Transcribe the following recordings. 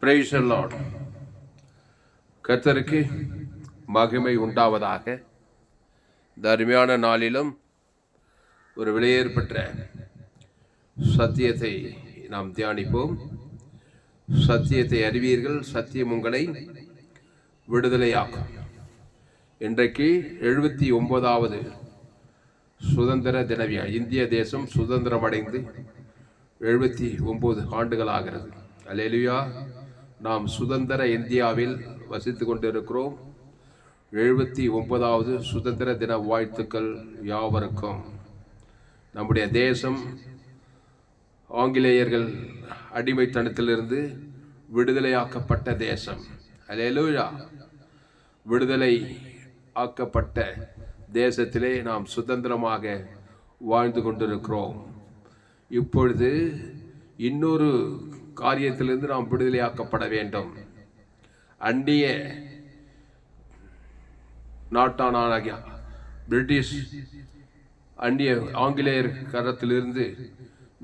Praise the Lord. கர்த்தருக்கு மகிமை உண்டாவதாக. இந்த அருமையான நாளிலும் ஒரு விலையேற்பட்ட சத்தியத்தை நாம் தியானிப்போம். சத்தியத்தை அறிவீர்கள், சத்தியம் உங்களை விடுதலையாக்கும். இன்றைக்கு 79வது சுதந்திர தின விழா. இந்திய தேசம் சுதந்திரம் அடைந்து 79 ஆண்டுகள் ஆகிறது. அல்லேலூயா. நாம் சுதந்திர இந்தியாவில் வசித்து கொண்டிருக்கிறோம். 79வது சுதந்திர தின வாழ்த்துக்கள் யாவருக்கும். நம்முடைய தேசம் ஆங்கிலேயர்கள் அடிமைத்தனத்திலிருந்து விடுதலையாக்கப்பட்ட தேசம். அல்லேலூயா. விடுதலை ஆக்கப்பட்ட தேசத்திலே நாம் சுதந்திரமாக வாழ்ந்து கொண்டிருக்கிறோம். இப்பொழுது இன்னொரு காரியத்திலிருந்து நாம் விடுதலையாக்கப்பட வேண்டும். அந்நிய நாட்டான பிரிட்டிஷ் அந்நிய ஆங்கிலேயர் கரத்திலிருந்து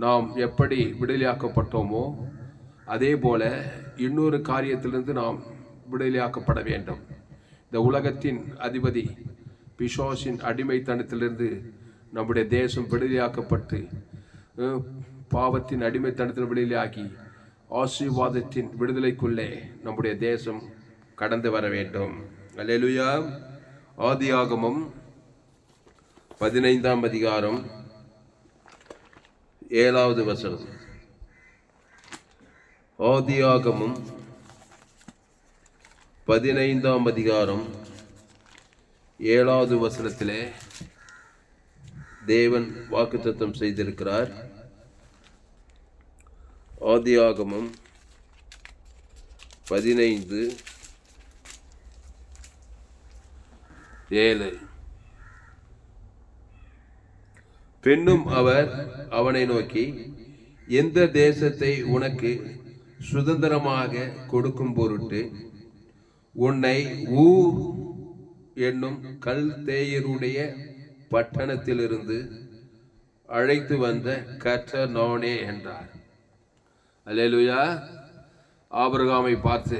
நாம் எப்படி விடுதலையாக்கப்பட்டோமோ அதே போல இன்னொரு காரியத்திலிருந்து நாம் விடுதலையாக்கப்பட வேண்டும். இந்த உலகத்தின் அதிபதி பிசாசின் அடிமைத்தனத்திலிருந்து நம்முடைய தேசம் விடுதலையாக்கப்பட்டு பாவத்தின் அடிமைத்தனத்தில் விடுதலையாகி ஆசீர்வாதத்தின் விடுதலைக்குள்ளே நம்முடைய தேசம் கடந்து வர வேண்டும். அல்லேலூயா. ஆதியாகமம் 15ஆம் அதிகாரம் 7வது வசனம். ஆதியாகமம் 15ஆம் அதிகாரம் 7வது வசனத்திலே தேவன் வாக்குத்தத்தம் செய்திருக்கிறார். ஆதியாகமம் 15:7. பின்னும் அவர் அவனை நோக்கி, எந்த தேசத்தை உனக்கு சுதந்திரமாக கொடுக்கும் பொருட்டு உன்னை ஊர் என்னும் கல்தேயருடைய பட்டணத்திலிருந்து அழைத்து வந்த கர்த்தர் நானே என்றார். அல்லேலூயா. ஆபிரகாமை பார்த்து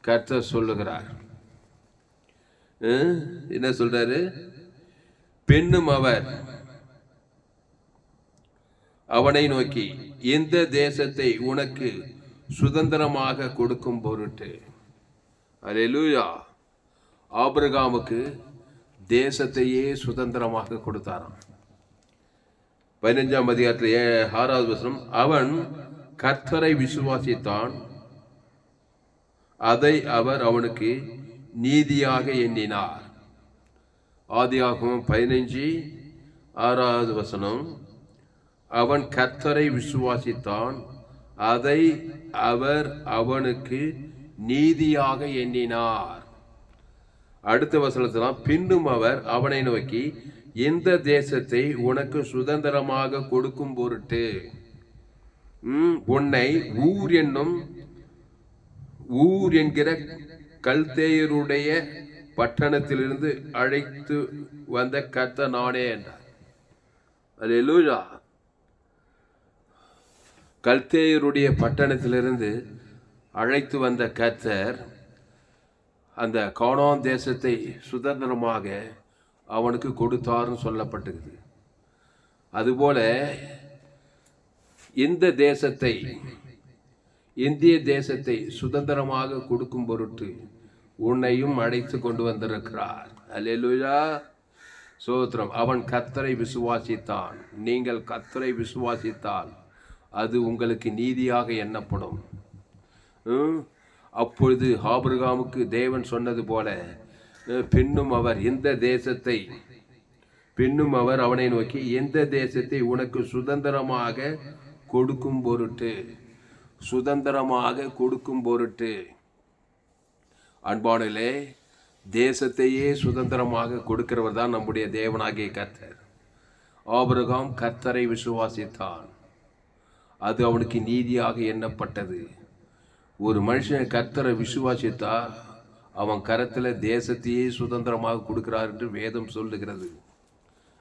கர்த்தர் சொல்லுகிறார். என்ன சொல்றாரு? பின்னும் அவர் அவனை நோக்கி, எந்த தேசத்தை உனக்கு சுதந்திரமாக கொடுக்கும் பொருட்டு. அல்லேலூயா. ஆபிரகாமுக்கு தேசத்தையே சுதந்திரமாக கொடுத்தாராம். 15ஆம் அதிகாரத்தில் 6வது வசனம். அவன் கர்த்தரை விசுவாசித்தான், அதை அவர் அவனுக்கு நீதியாக எண்ணினார். ஆதியாகமம் 15:6வது வசனம். அவன் கர்த்தரை விசுவாசித்தான், அதை அவர் அவனுக்கு நீதியாக எண்ணினார். அடுத்த வசனத்தில் பின்னும் அவர் அவனை நோக்கி, எந்த தேசத்தை உனக்கு சுதந்திரமாக கொடுக்கும் பொருட்டு உன்னை ஊர் என்கிற கல்தேயருடைய பட்டணத்திலிருந்து அழைத்து வந்த கர்த்தர் நானே என்றார். அல்லேலூயா. கல்தேயருடைய பட்டணத்திலிருந்து அழைத்து வந்த கர்த்தர் அந்த கானான் தேசத்தை சுதந்திரமாக அவனுக்கு கொடுத்தார்னு சொல்லப்பட்டது. அதுபோல இந்த தேசத்தை, இந்திய தேசத்தை சுதந்திரமாக கொடுக்கும் பொருட்டு உன்னையும் அழைத்து கொண்டு வந்திருக்கிறார். அல்லேலூயா. சோத்திரம். அவன் கர்த்தரை விசுவாசித்தான். நீங்கள் கர்த்தரை விசுவாசித்தால் அது உங்களுக்கு நீதியாக எண்ணப்படும். அப்பொழுது ஆபிரகாமுக்கு தேவன் சொன்னது போல பின்னும் அவர் அவனை நோக்கி, எந்த தேசத்தை உனக்கு சுதந்திரமாக கொடுக்கும் பொருட்டு. அன்பானே, தேசத்தையே சுதந்திரமாக கொடுக்கிறவர் தான் நம்முடைய தேவனாகிய கர்த்தர். ஆபிரகாம் கர்த்தரை விசுவாசித்தான், அது அவனுக்கு நீதியாக எண்ணப்பட்டது. ஒரு மனுஷன் கர்த்தரை விசுவாசித்தா அவன் கரத்தில் தேசத்தையே சுதந்திரமாக கொடுக்கிறார் என்று வேதம் சொல்லுகிறது.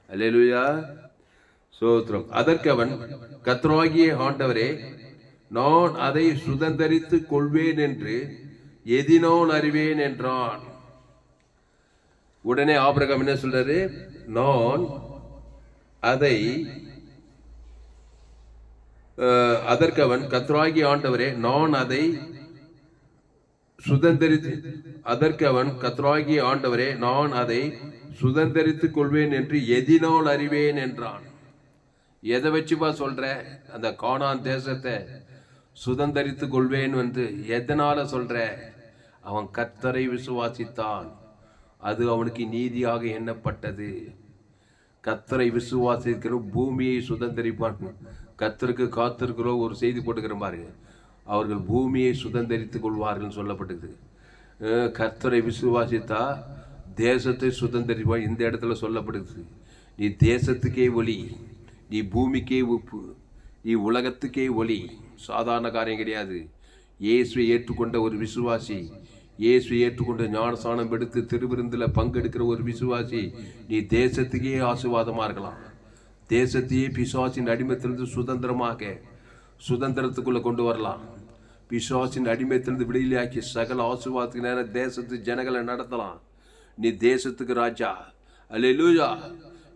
அல்லேலூயா. சோத்ரம். அதற்கு அவன், கர்த்தராகிய ஆண்டவரே, நான் அதை சுதந்தரித்துக் கொள்வேன் என்று எதினால் அறிவேன் என்றான். உடனே ஆபிரகாம் என்ன சொல்றாரு? நான் அதை அதற்கு அவன், கர்த்தராகிய ஆண்டவரே, நான் அதை சுதந்தரித்துக் கொள்வேன் என்று எதினால் அறிவேன் என்றான். எதை வச்சுப்பா சொல்ற? அந்த கானான் தேசத்தை சுதந்தரித்துக் கொள்வேன் என்று எதனால சொல்ற? அவன் கர்த்தரை விசுவாசித்தான், அது அவனுக்கு நீதியாக எண்ணப்பட்டது. கர்த்தரை விசுவாசிக்கிற பூமியை சுதந்தரிப்பான். கர்த்தருக்கு காத்திருக்கிற ஒரு செய்தி போட்டுக்கிற பாருங்க, அவர்கள் பூமியை சுதந்தரித்துக் கொள்வார்கள் சொல்லப்பட்டது. கர்த்தரை விசுவாசித்தா தேசத்தை சுதந்தரிப்பான். இந்த இடத்துல சொல்லப்படுது, நீ தேசத்துக்கே ஒளி, நீ பூமிக்கே உப்பு, நீ உலகத்துக்கே ஒளி. சாதாரண காரியம் கிடையாது. இயேசுவை ஏற்றுக்கொண்ட ஒரு விசுவாசி, இயேசுவை ஏற்றுக்கொண்டு ஞானஸ்நானம் எடுத்து திருவிருந்தில் பங்கெடுக்கிற ஒரு விசுவாசி, நீ தேசத்துக்கே ஆசீர்வாதமாக இருக்கலாம். தேசத்தையே பிசாசின் அடிமைத்திலிருந்து சுதந்திரத்துக்குள்ளே கொண்டு வரலாம். பிசாசின் அடிமைத்திலிருந்து விடுதலையாக்கி சகல ஆசீர்வாதத்துக்கு நேரம் தேசத்து ஜனங்களை நடத்தலாம். நீ தேசத்துக்கு ராஜா. அல்லேலூயா.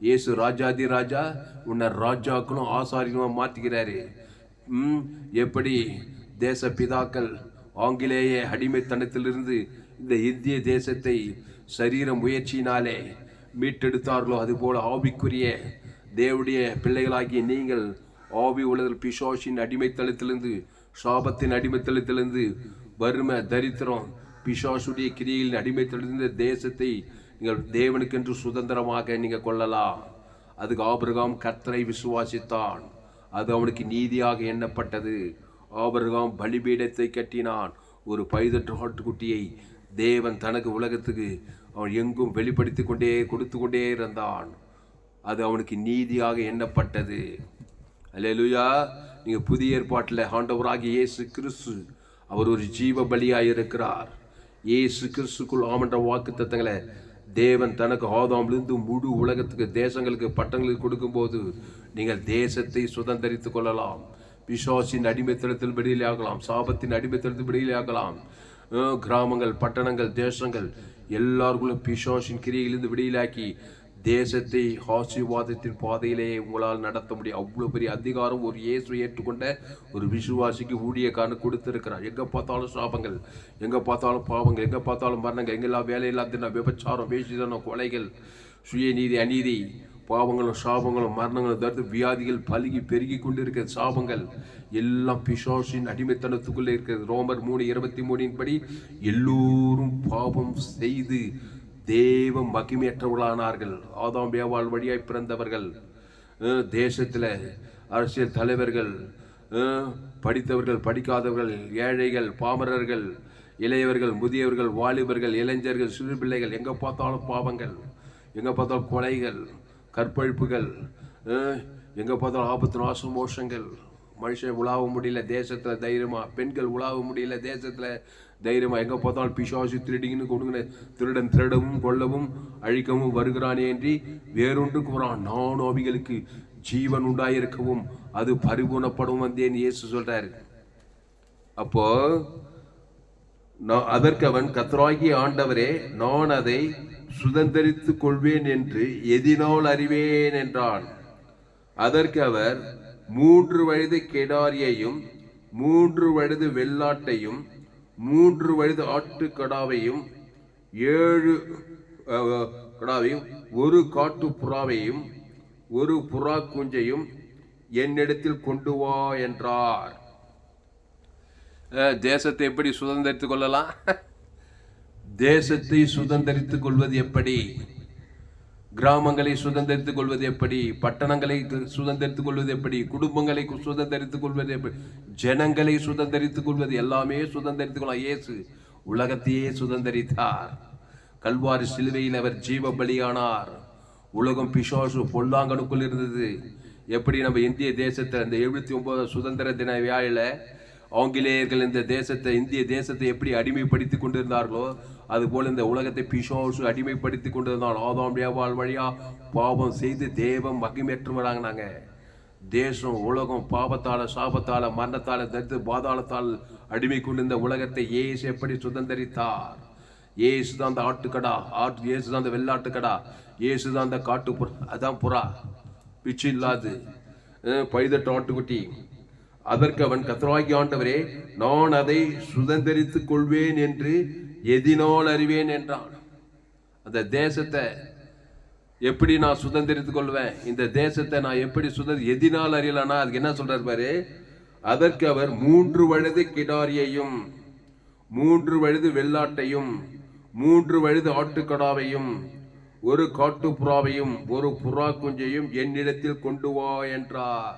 இயேசு ராஜாதி ராஜா, உன்னை ராஜாக்களும் ஆசாரியனும் மாற்றிக்கிறாரு. எப்படி தேச பிதாக்கள் ஆங்கிலேய அடிமைத்தனத்திலிருந்து இந்த இந்திய தேசத்தை சரீர முயற்சியினாலே மீட்டெடுத்தார்களோ, அதுபோல ஆவிக்குரிய தேவனுடைய பிள்ளைகளாகிய நீங்கள் ஆவி உலகில் பிசாசின் அடிமைத்தளத்திலிருந்து, சாபத்தின் அடிமைத்தளத்திலிருந்து, வறுமை, தரித்திரம், பிசாசுடைய கிரியைகளின் அடிமைத்தளத்திலிருந்து தேசத்தை நீங்கள் தேவனுக்கென்று சுதந்திரமாக நீங்கள் கொள்ளலாம். அதுக்கு ஆபிரகாம் கர்த்தரை விசுவாசித்தான், அது அவனுக்கு நீதியாக எண்ணப்பட்டது. ஆபிரகாம் பலிபீடத்தை கட்டினான். ஒரு பைதற்ற ஆட்டுக்குட்டியை தேவன் தனக்கு உலகத்துக்கு அவன் எங்கும் வெளிப்படுத்தி கொடுத்து கொண்டே இருந்தான். அது அவனுக்கு நீதியாக எண்ணப்பட்டது. அல்லேலூயா. நீங்கள் புதிய ஏற்பாட்டில் ஆண்டவராகிய இயேசு கிறிஸ்து அவர் ஒரு ஜீவ பலியாக இருக்கிறார். இயேசு கிறிஸ்துக்குள் ஆமன்ற வாக்கு தத்தங்களை தேவன் தனக்கு ஆதாமிலிருந்து முழு உலகத்துக்கு தேசங்களுக்கு பட்டங்களுக்கு கொடுக்கும்போது நீங்கள் தேசத்தை சுதந்தரித்துக் கொள்ளலாம். பிசாசின் அடிமைத்தளத்தில் விடுதலையாகலாம், சாபத்தின் அடிமைத்தளத்தில் விடுதலையாகலாம். கிராமங்கள், பட்டணங்கள், தேசங்கள் எல்லாருக்குள்ளும் பிசாசின் கிரியையிலிருந்து விடுதலையாக்கி தேசத்தை ஆசீர்வாதத்தின் பாதையிலே உங்களால் நடத்த முடியும். அவ்வளோ பெரிய அதிகாரம் ஒரு இயேசுவை ஏற்றுக்கொண்ட ஒரு விசுவாசிக்கு ஊழியக்காரன் கொடுத்திருக்கிறார். எங்கே பார்த்தாலும் சாபங்கள், எங்கே பார்த்தாலும் பாவங்கள், எங்கே பார்த்தாலும் மரணங்கள், எங்கெல்லாம் வேலையில்லாத விபச்சாரம், வேசித்தனம், கொலைகள், சுயநீதி, அநீதி, பாவங்களும் சாபங்களும் மரணங்களும் தடுத்து வியாதிகள் பலுகி பெருகி கொண்டு இருக்கிற சாபங்கள் எல்லாம் பிசாசின் அடிமைத்தனத்துக்குள்ளே இருக்கிறது. ரோமர் 3:23 படி எல்லோரும் பாவம் செய்து தேவ மகிமையற்றவர்களானார்கள். ஆதாம் ஏவாள் வழியாய் பிறந்தவர்கள், தேசத்தில் அரசியல் தலைவர்கள், படித்தவர்கள், படிக்காதவர்கள், ஏழைகள், பாமரர்கள், இளையவர்கள், முதியவர்கள், வாலிபர்கள், இளைஞர்கள், சிறு பிள்ளைகள், எங்கே பார்த்தாலும் பாவங்கள், எங்கே பார்த்தாலும் கொலைகள், கற்பழிப்புகள், எங்கே பார்த்தாலும் ஆபத்து, நாசம், மோசங்கள். மனுஷன் உலாவ முடியல தேசத்தில் தைரியமாக, பெண்கள் உலாவ முடியல தேசத்தில் தைரியமாக. எங்கே பார்த்தாலும் பிசாசு திருடிங்கன்னு கொடுங்க, திருடன் திருடவும் கொல்லவும் அழிக்கவும் வருகிறானே என்று வேறொன்றுக்கு வரான். நான் அவைகளுக்கு ஜீவன் உண்டாயிருக்கவும் அது பரிபூர்ணப்படும் வந்தேன் இயேசு சொல்றாரு. அப்போ அதற்கு அவன், கர்த்தராகிய ஆண்டவரே, நான் அதை சுதந்தரித்துக் கொள்வேன் என்று எதினால் அறிவேன் என்றான். அதற்கு அவர், 3 வயது கெடாரியையும் 3 வயது வெள்ளாட்டையும் 3 வயது ஆட்டுக்கடாவையும் 7 கடாவையும் 1 காட்டு புறாவையும் 1 புறா குஞ்சையும் என்னிடத்தில் கொண்டு வா என்றார். தேசத்தை எப்படி சுதந்திரித்துக் கொள்ளலாம்? தேசத்தை சுதந்திரித்துக் கொள்வது எப்படி? கிராமங்களை சுதந்திரித்துக் கொள்வது எப்படி? பட்டணங்களை சுதந்திரித்துக் கொள்வது எப்படி? குடும்பங்களை சுதந்திரித்துக் கொள்வது எப்படி? ஜனங்களை சுதந்திரித்துக் கொள்வது, எல்லாமே சுதந்திரித்துக் கொள்ள இயேசு உலகத்தையே சுதந்திரித்தார். கல்வாரி சிலுவையில் அவர் ஜீவ பலியானார். உலகம் பிசாசு பொல்லாங்கனுக்குள் இருந்தது. எப்படி நம்ம இந்திய தேசத்தை அந்த 79 சுதந்திர தின விழாவில் ஆங்கிலேயர்கள் இந்த தேசத்தை, இந்திய தேசத்தை எப்படி அடிமைப்படுத்தி கொண்டிருந்தார்களோ அதுபோல் இந்த உலகத்தை பிசாசு அடிமைப்படுத்தி கொண்டிருந்தான். ஆதாம் ஏவாள் வழியா பாவம் செய்து தேவம் மகிமையற்றவராங்க. தேசம், உலகம் பாவத்தால, சாபத்தால, மரணத்தால, தரித்திர பாதாளத்தால் அடிமை கொண்டிருந்த உலகத்தை இயேசு எப்படி சுதந்தரித்தார்? இயேசு தான் அந்த ஆட்டுக்கடா, இயேசு தான் அந்த வெள்ளாட்டுக்கடா, இயேசு தான் அந்த காட்டு அதான் புறா, பிச்சு இல்லாது பைதட்டு ஆட்டுக்குட்டி. அதற்கு அவன், கர்த்தராகிய ஆண்டவரே, நான் அதை சுதந்தரித்துக் கொள்வேன் என்று எதினால் அறிவேன் என்றான். அந்த தேசத்தை எப்படி நான் சுதந்திரித்துக் கொள்வேன்? இந்த தேசத்தை நான் எப்படி எதினால் அறியலானா? அதுக்கு என்ன சொல்றாரு பாரு. அதற்கு அவர் 3 வயது கிடாரியையும் 3 வயது வெள்ளாட்டையும் 3 வயது ஆட்டுக்கடாவையும் 1 காட்டுப்புறாவையும் 1 புறா குஞ்சையும் என்னிடத்தில் கொண்டு வா என்றார்.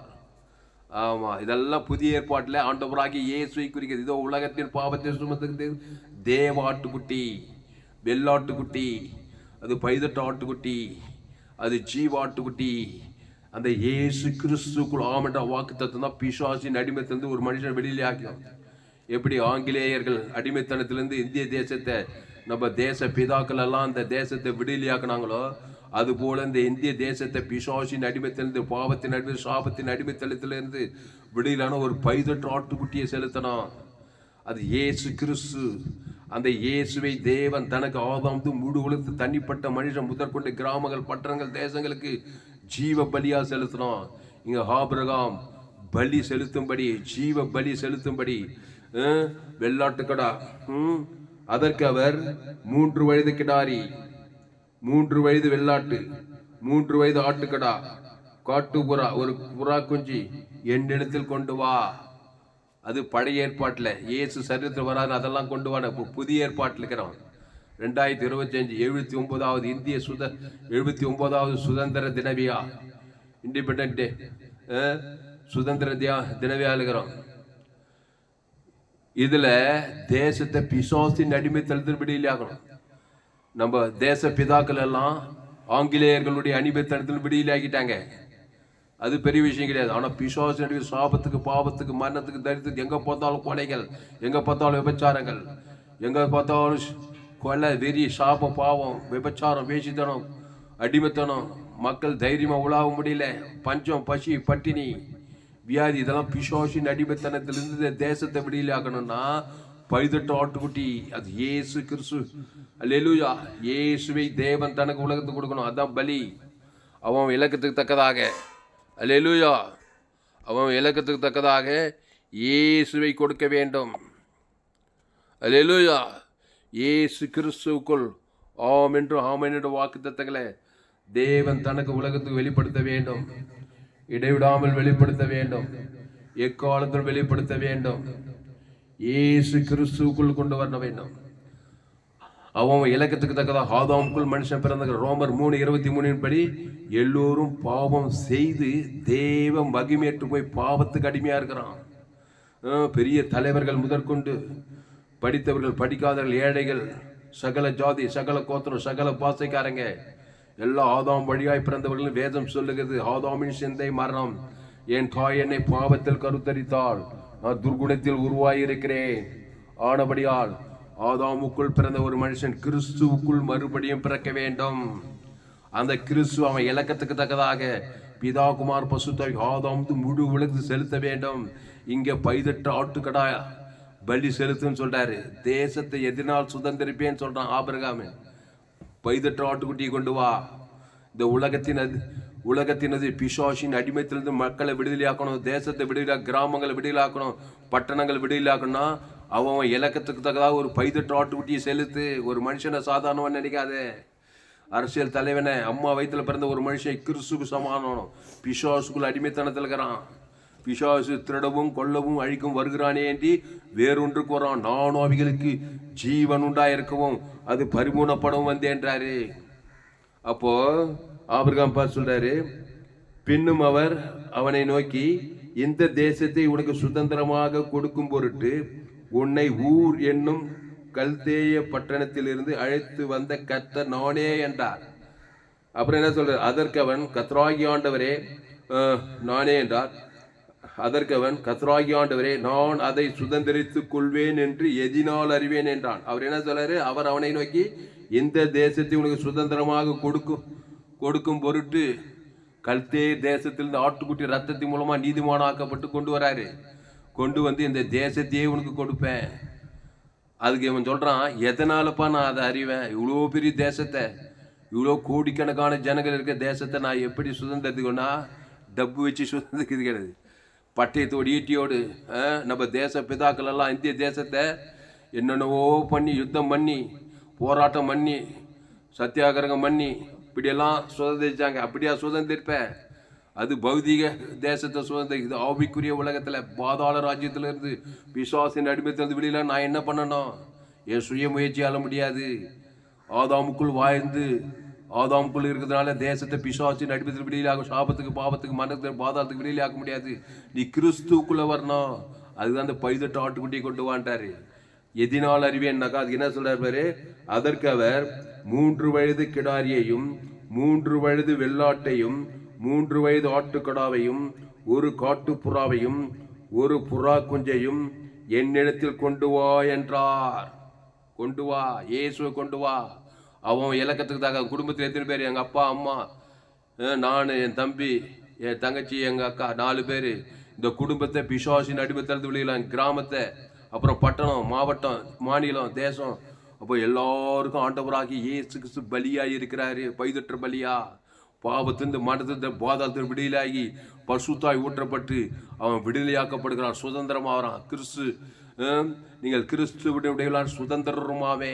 ஆமா, இதெல்லாம் புதிய ஏற்பாட்டில் ஆண்டவராகிய இயேசுவை குறிக்கிறது. இதோ உலகத்தின் பாவத்தை சுமந்து தேவ ஆட்டுக்குட்டி, வெள்ளாட்டுக்குட்டி, அது பைதட்டு ஆட்டுக்குட்டி, அது ஜீவாட்டுக்குட்டி. அந்த இயேசு கிறிஸ்துக்குள் ஆமென்ற வாக்குத்தத்தம் தான் பிசாசின் அடிமைத்திலிருந்து ஒரு மனுஷன் வெளியிலே ஆக்கியும். எப்படி ஆங்கிலேயர்கள் அடிமைத்தனத்திலிருந்து இந்திய தேசத்தை, நம்ம தேச பிதாக்கள் எல்லாம் அந்த தேசத்தை விடுதலையாக்குனாங்களோ, அதுபோல இந்த இந்திய தேசத்தை பிசாசின் அடிமைத்திலிருந்து, பாவத்தின் அடிமை, சாபத்தின் அடிமைத்தனத்திலிருந்து விடுதலான ஒரு பைதட்டு ஆட்டுக்குட்டியை செலுத்தணும். அது இயேசு கிறிஸ்து. அந்த இயேசுவை தேவன் தனக்கு ஆதாம்து முழு உலகத்து தனிப்பட்ட மனுஷன் முதற்கொண்டு கிராமங்கள், பட்டணங்கள், தேசங்களுக்கு ஜீவ பலியா செலுத்தணும். இங்க ஆபிரகாம் பலி செலுத்தும்படி, ஜீவ பலி செலுத்தும்படி வெள்ளாட்டுக்கடா. அதற்கு அவர் 3 வயது கிடாரி, 3 வயது வெள்ளாட்டு, 3 வயது ஆட்டுக்கடா, காட்டுப்புறா, 1 புறா குஞ்சு என்னிடத்தில் கொண்டு வா. அது பழைய ஏற்பாட்டில் இயேசு சரீரத்தில் வராது, அதெல்லாம் கொண்டு வா. புதிய ஏற்பாட்டில் இருக்கிறோம். 2025 79வது இந்திய 79வது சுதந்திர தினவியா, இண்டிபெண்டன்ட் டே, சுதந்திர தினவியா இருக்கிறோம். இதுல தேசத்தை பிசாசின் அடிமைத்தனத்தில் விடுதலையாகணும். நம்ம தேச பிதாக்கள் எல்லாம் ஆங்கிலேயர்களுடைய அடிமைத்தனத்தில் விடுதலையாகிட்டாங்க. அது பெரிய விஷயம் கிடையாது. ஆனால் பிசாசினுடைய சாபத்துக்கு, பாவத்துக்கு, மரணத்துக்கு, தரித்திரத்துக்கு, எங்கே பார்த்தாலும் கொலைகள், எங்கே பார்த்தாலும் விபச்சாரங்கள், எங்கே பார்த்தாலும் கொலை, வெறி, சாபம், பாவம், விபச்சாரம், வேசித்தனம், அடிமைத்தனம், மக்கள் தைரியமாக உலாவ முடியல, பஞ்சம், பசி, பட்டினி, வியாதி, இதெல்லாம் பிசாசின் அடிமைத்தனத்திலிருந்து தேசத்தை விடுதலை ஆகணும்னா பைதட்டு ஆட்டுக்குட்டி, அது இயேசு கிறிஸ்து. அல்லேலூயா. இயேசுவை தேவன் தனக்கு உலகத்துக்கு கொடுக்கணும். அதான் பலி. அவன் இலக்கத்துக்கு தக்கதாக, அல்லேலூயா, அவன் இலக்கத்துக்கு தக்கதாக இயேசுவை கொடுக்க வேண்டும். அல்லேலூயா. இயேசு கிறிஸ்துவுக்குள் ஆம் என்று வாக்குத்தத்தங்களை தேவன் தனக்கு உலகத்துக்கு வெளிப்படுத்த வேண்டும். இடைவிடாமல் வெளிப்படுத்த வேண்டும். எக்காலத்தில் வெளிப்படுத்த வேண்டும். இயேசு கிறிஸ்துவுக்குள் கொண்டு வர வேண்டும். அவன் இலக்கத்துக்கு தக்கதாக ஆதாமுக்குள் மனுஷன் பிறந்த ரோமர் 3:23 படி எல்லோரும் பாவம் செய்து தேவ மகிமையற்று போய் பாவத்துக்கு அடிமையா இருக்கிறான். பெரிய தலைவர்கள் முதற்கொண்டு, படித்தவர்கள், படிக்காதவர்கள், ஏழைகள், சகல ஜாதி, சகல கோத்திரம், சகல பாசைக்காரங்க, எல்லா ஆதாம் வழியாய் பிறந்தவர்கள் வேதம் சொல்லுகிறது. ஆதாமின் சிந்தை மரணம், என் தாய் என்னை பாவத்தில் கருத்தரித்தாள், நான் துர்குணத்தில் உருவாயிருக்கிறேன். ஆனபடியால் ஆதாமுக்குள் பிறந்த ஒரு மனுஷன் கிறிஸ்துவுக்குள் மறுபடியும் பிறக்க வேண்டும். அந்த கிறிஸ்து அவன் இலக்கத்துக்கு தக்கதாக பிதா, குமார், பசுத்தாய், ஆதாம் முழு உலகத்து செலுத்த வேண்டும். இங்க பைதட்டு ஆட்டுக்கடா பலி செலுத்துன்னு சொல்றாரு. தேசத்தை எதினால் சுதந்திரிப்பேன்னு சொல்றான் ஆபிரகாம். பைதட்டு ஆட்டுக்குட்டியை கொண்டு வா. இந்த உலகத்தினது பிசாசின் அடிமைத்திலிருந்து மக்களை விடுதலையாக்கணும், தேசத்தை கிராமங்களை விடுதலையாக்கணும், பட்டணங்கள் விடுதலையாக்கணும்னா அவன் இலக்கத்துக்கு தக்கதாக ஒரு பைதட்டு ஆட்டுக்குட்டியை செலுத்து. ஒரு மனுஷனை சாதாரணவன் நினைக்காதே. அரசியல் தலைவனை, அம்மா வயிற்றுல பிறந்த ஒரு மனுஷன் கிறிஸ்துக்கு சமானம். பிசாசுக்குள் அடிமைத்தனத்தில் இருக்கிறான். பிசாசு திருடவும் கொல்லவும் அழிக்கும் வருகிறானே என்று வேறொன்றுக்கு வரான். நானும் அவைகளுக்கு ஜீவன் உண்டாயிருக்கவும் அது பரிபூர்ணப்படவும் வந்தேன்றாரு. அப்போ ஆபிரகாம் பார்த்து சொல்றாரு, பின்னும் அவர் அவனை நோக்கி, இந்த தேசத்தை உனக்கு சுதந்திரமாக கொடுக்கும் பொருட்டு உன்னை ஊர் என்னும் கல்தேய பட்டணத்திலிருந்து அழைத்து வந்த கர்த்தர் நானே என்றார். அப்புறம் என்ன சொல்றார்? அதற்கு அவன், கர்த்தராகிய ஆண்டவரே நானே என்றார். அதற்கு அவன், கர்த்தராகிய ஆண்டவரே, நான் அதை சுதந்திரித்துக் கொள்வேன் என்று எதினால் அறிவேன் என்றான். அவர் என்ன சொல்றாரு? அவர் அவனை நோக்கி, இந்த தேசத்தை உனக்கு சுதந்திரமாக கொடுக்கும் பொருட்டு கல்தே தேசத்திலிருந்து ஆட்டுக்குட்டி ரத்தத்தின் மூலமா நீதிமானாக்கப்பட்டு கொண்டு வராரு. கொண்டு வந்து இந்த தேசத்தையே உனக்கு கொடுப்பேன். அதுக்கு இவன் சொல்றான், எதனாலப்பா நான் அதை அறிவேன்? இவ்வளோ பெரிய தேசத்தை, இவ்வளோ கோடிக்கணக்கான ஜனங்கள் இருக்க தேசத்தை நான் எப்படி சுதந்திரத்துக்குன்னா டப்பு வச்சு சுதந்திரத்துக்கு கிடையாது. பட்டயத்தோடு ஈட்டியோடு நம்ம தேச பிதாக்கள் எல்லாம் இந்திய தேசத்தை என்னென்னவோ பண்ணி யுத்தம் பண்ணி போராட்டம் பண்ணி சத்தியாகிரகம் பண்ணி இப்படியெல்லாம் சுதந்திரிச்சாங்க. அப்படியா சுதந்திரிப்பேன்? அது பௌதிக தேசத்தை சுதந்திரிக்குது. ஆவிக்குரிய உலகத்தில் பாதாள ராஜ்யத்திலிருந்து பிசாசின் அடிமைத்திலிருந்து வெளியில நான் என்ன பண்ணணும்? என் சுய முயற்சியால முடியாது. ஆதாமுக்குள் வாழ்ந்து ஆதாமுக்குள் இருக்கிறதுனால தேசத்தை பிசாசின் அடிமைத்தில் வெளியிலாகும். சாபத்துக்கு பாவத்துக்கு மரணத்துக்கு பாதாளத்துக்கு வெளியிலாக்க முடியாது. நீ கிறிஸ்துக்குள்ள வரணும். அதுதான் அந்த 18 ஆட்டுக்குட்டியை கொண்டு வாண்டாரு. எதினால் அறிவேன்னாக்கா அதுக்கு என்ன சொல்றாரு பாரு. அதற்கு அவர் 3 வயது கிடாரியையும் 3 வயது வெள்ளாட்டையும் 3 வயது ஆட்டுக்கடாவையும் 1 காட்டுப்புறாவையும் 1 புறா குஞ்சையும் என்னிடத்தில் கொண்டு வா என்றார். கொண்டு வா, இயேசுவை கொண்டு வா. அவன் இலக்கத்துக்கு தாங்க குடும்பத்தில் எத்தனை பேர்? எங்கள் அப்பா அம்மா, நான், என் தம்பி, என் தங்கச்சி, எங்கள் அக்கா, 4 பேர். இந்த குடும்பத்தை பிசாசின் அடிமைத்தளத்து வெளியிலாம் கிராமத்தை, அப்புறம் பட்டணம், மாவட்டம், மாநிலம், தேசம், அப்போ எல்லாருக்கும் ஆண்டவராகி இயேசு கிறிஸ்து பலியாகி இருக்கிறாரு. பைதற்ற பலியா பாவத்திலிருந்து மனத்திலிருந்து பாதாளத்தில் விடுதலையாகி பசுத்தாய் ஊற்றப்பட்டு அவன் விடுதலையாக்கப்படுகிறான். சுதந்திரமாகறான். கிறிஸ்து நீங்கள் கிறிஸ்துவுடைய சுதந்திரமாவே.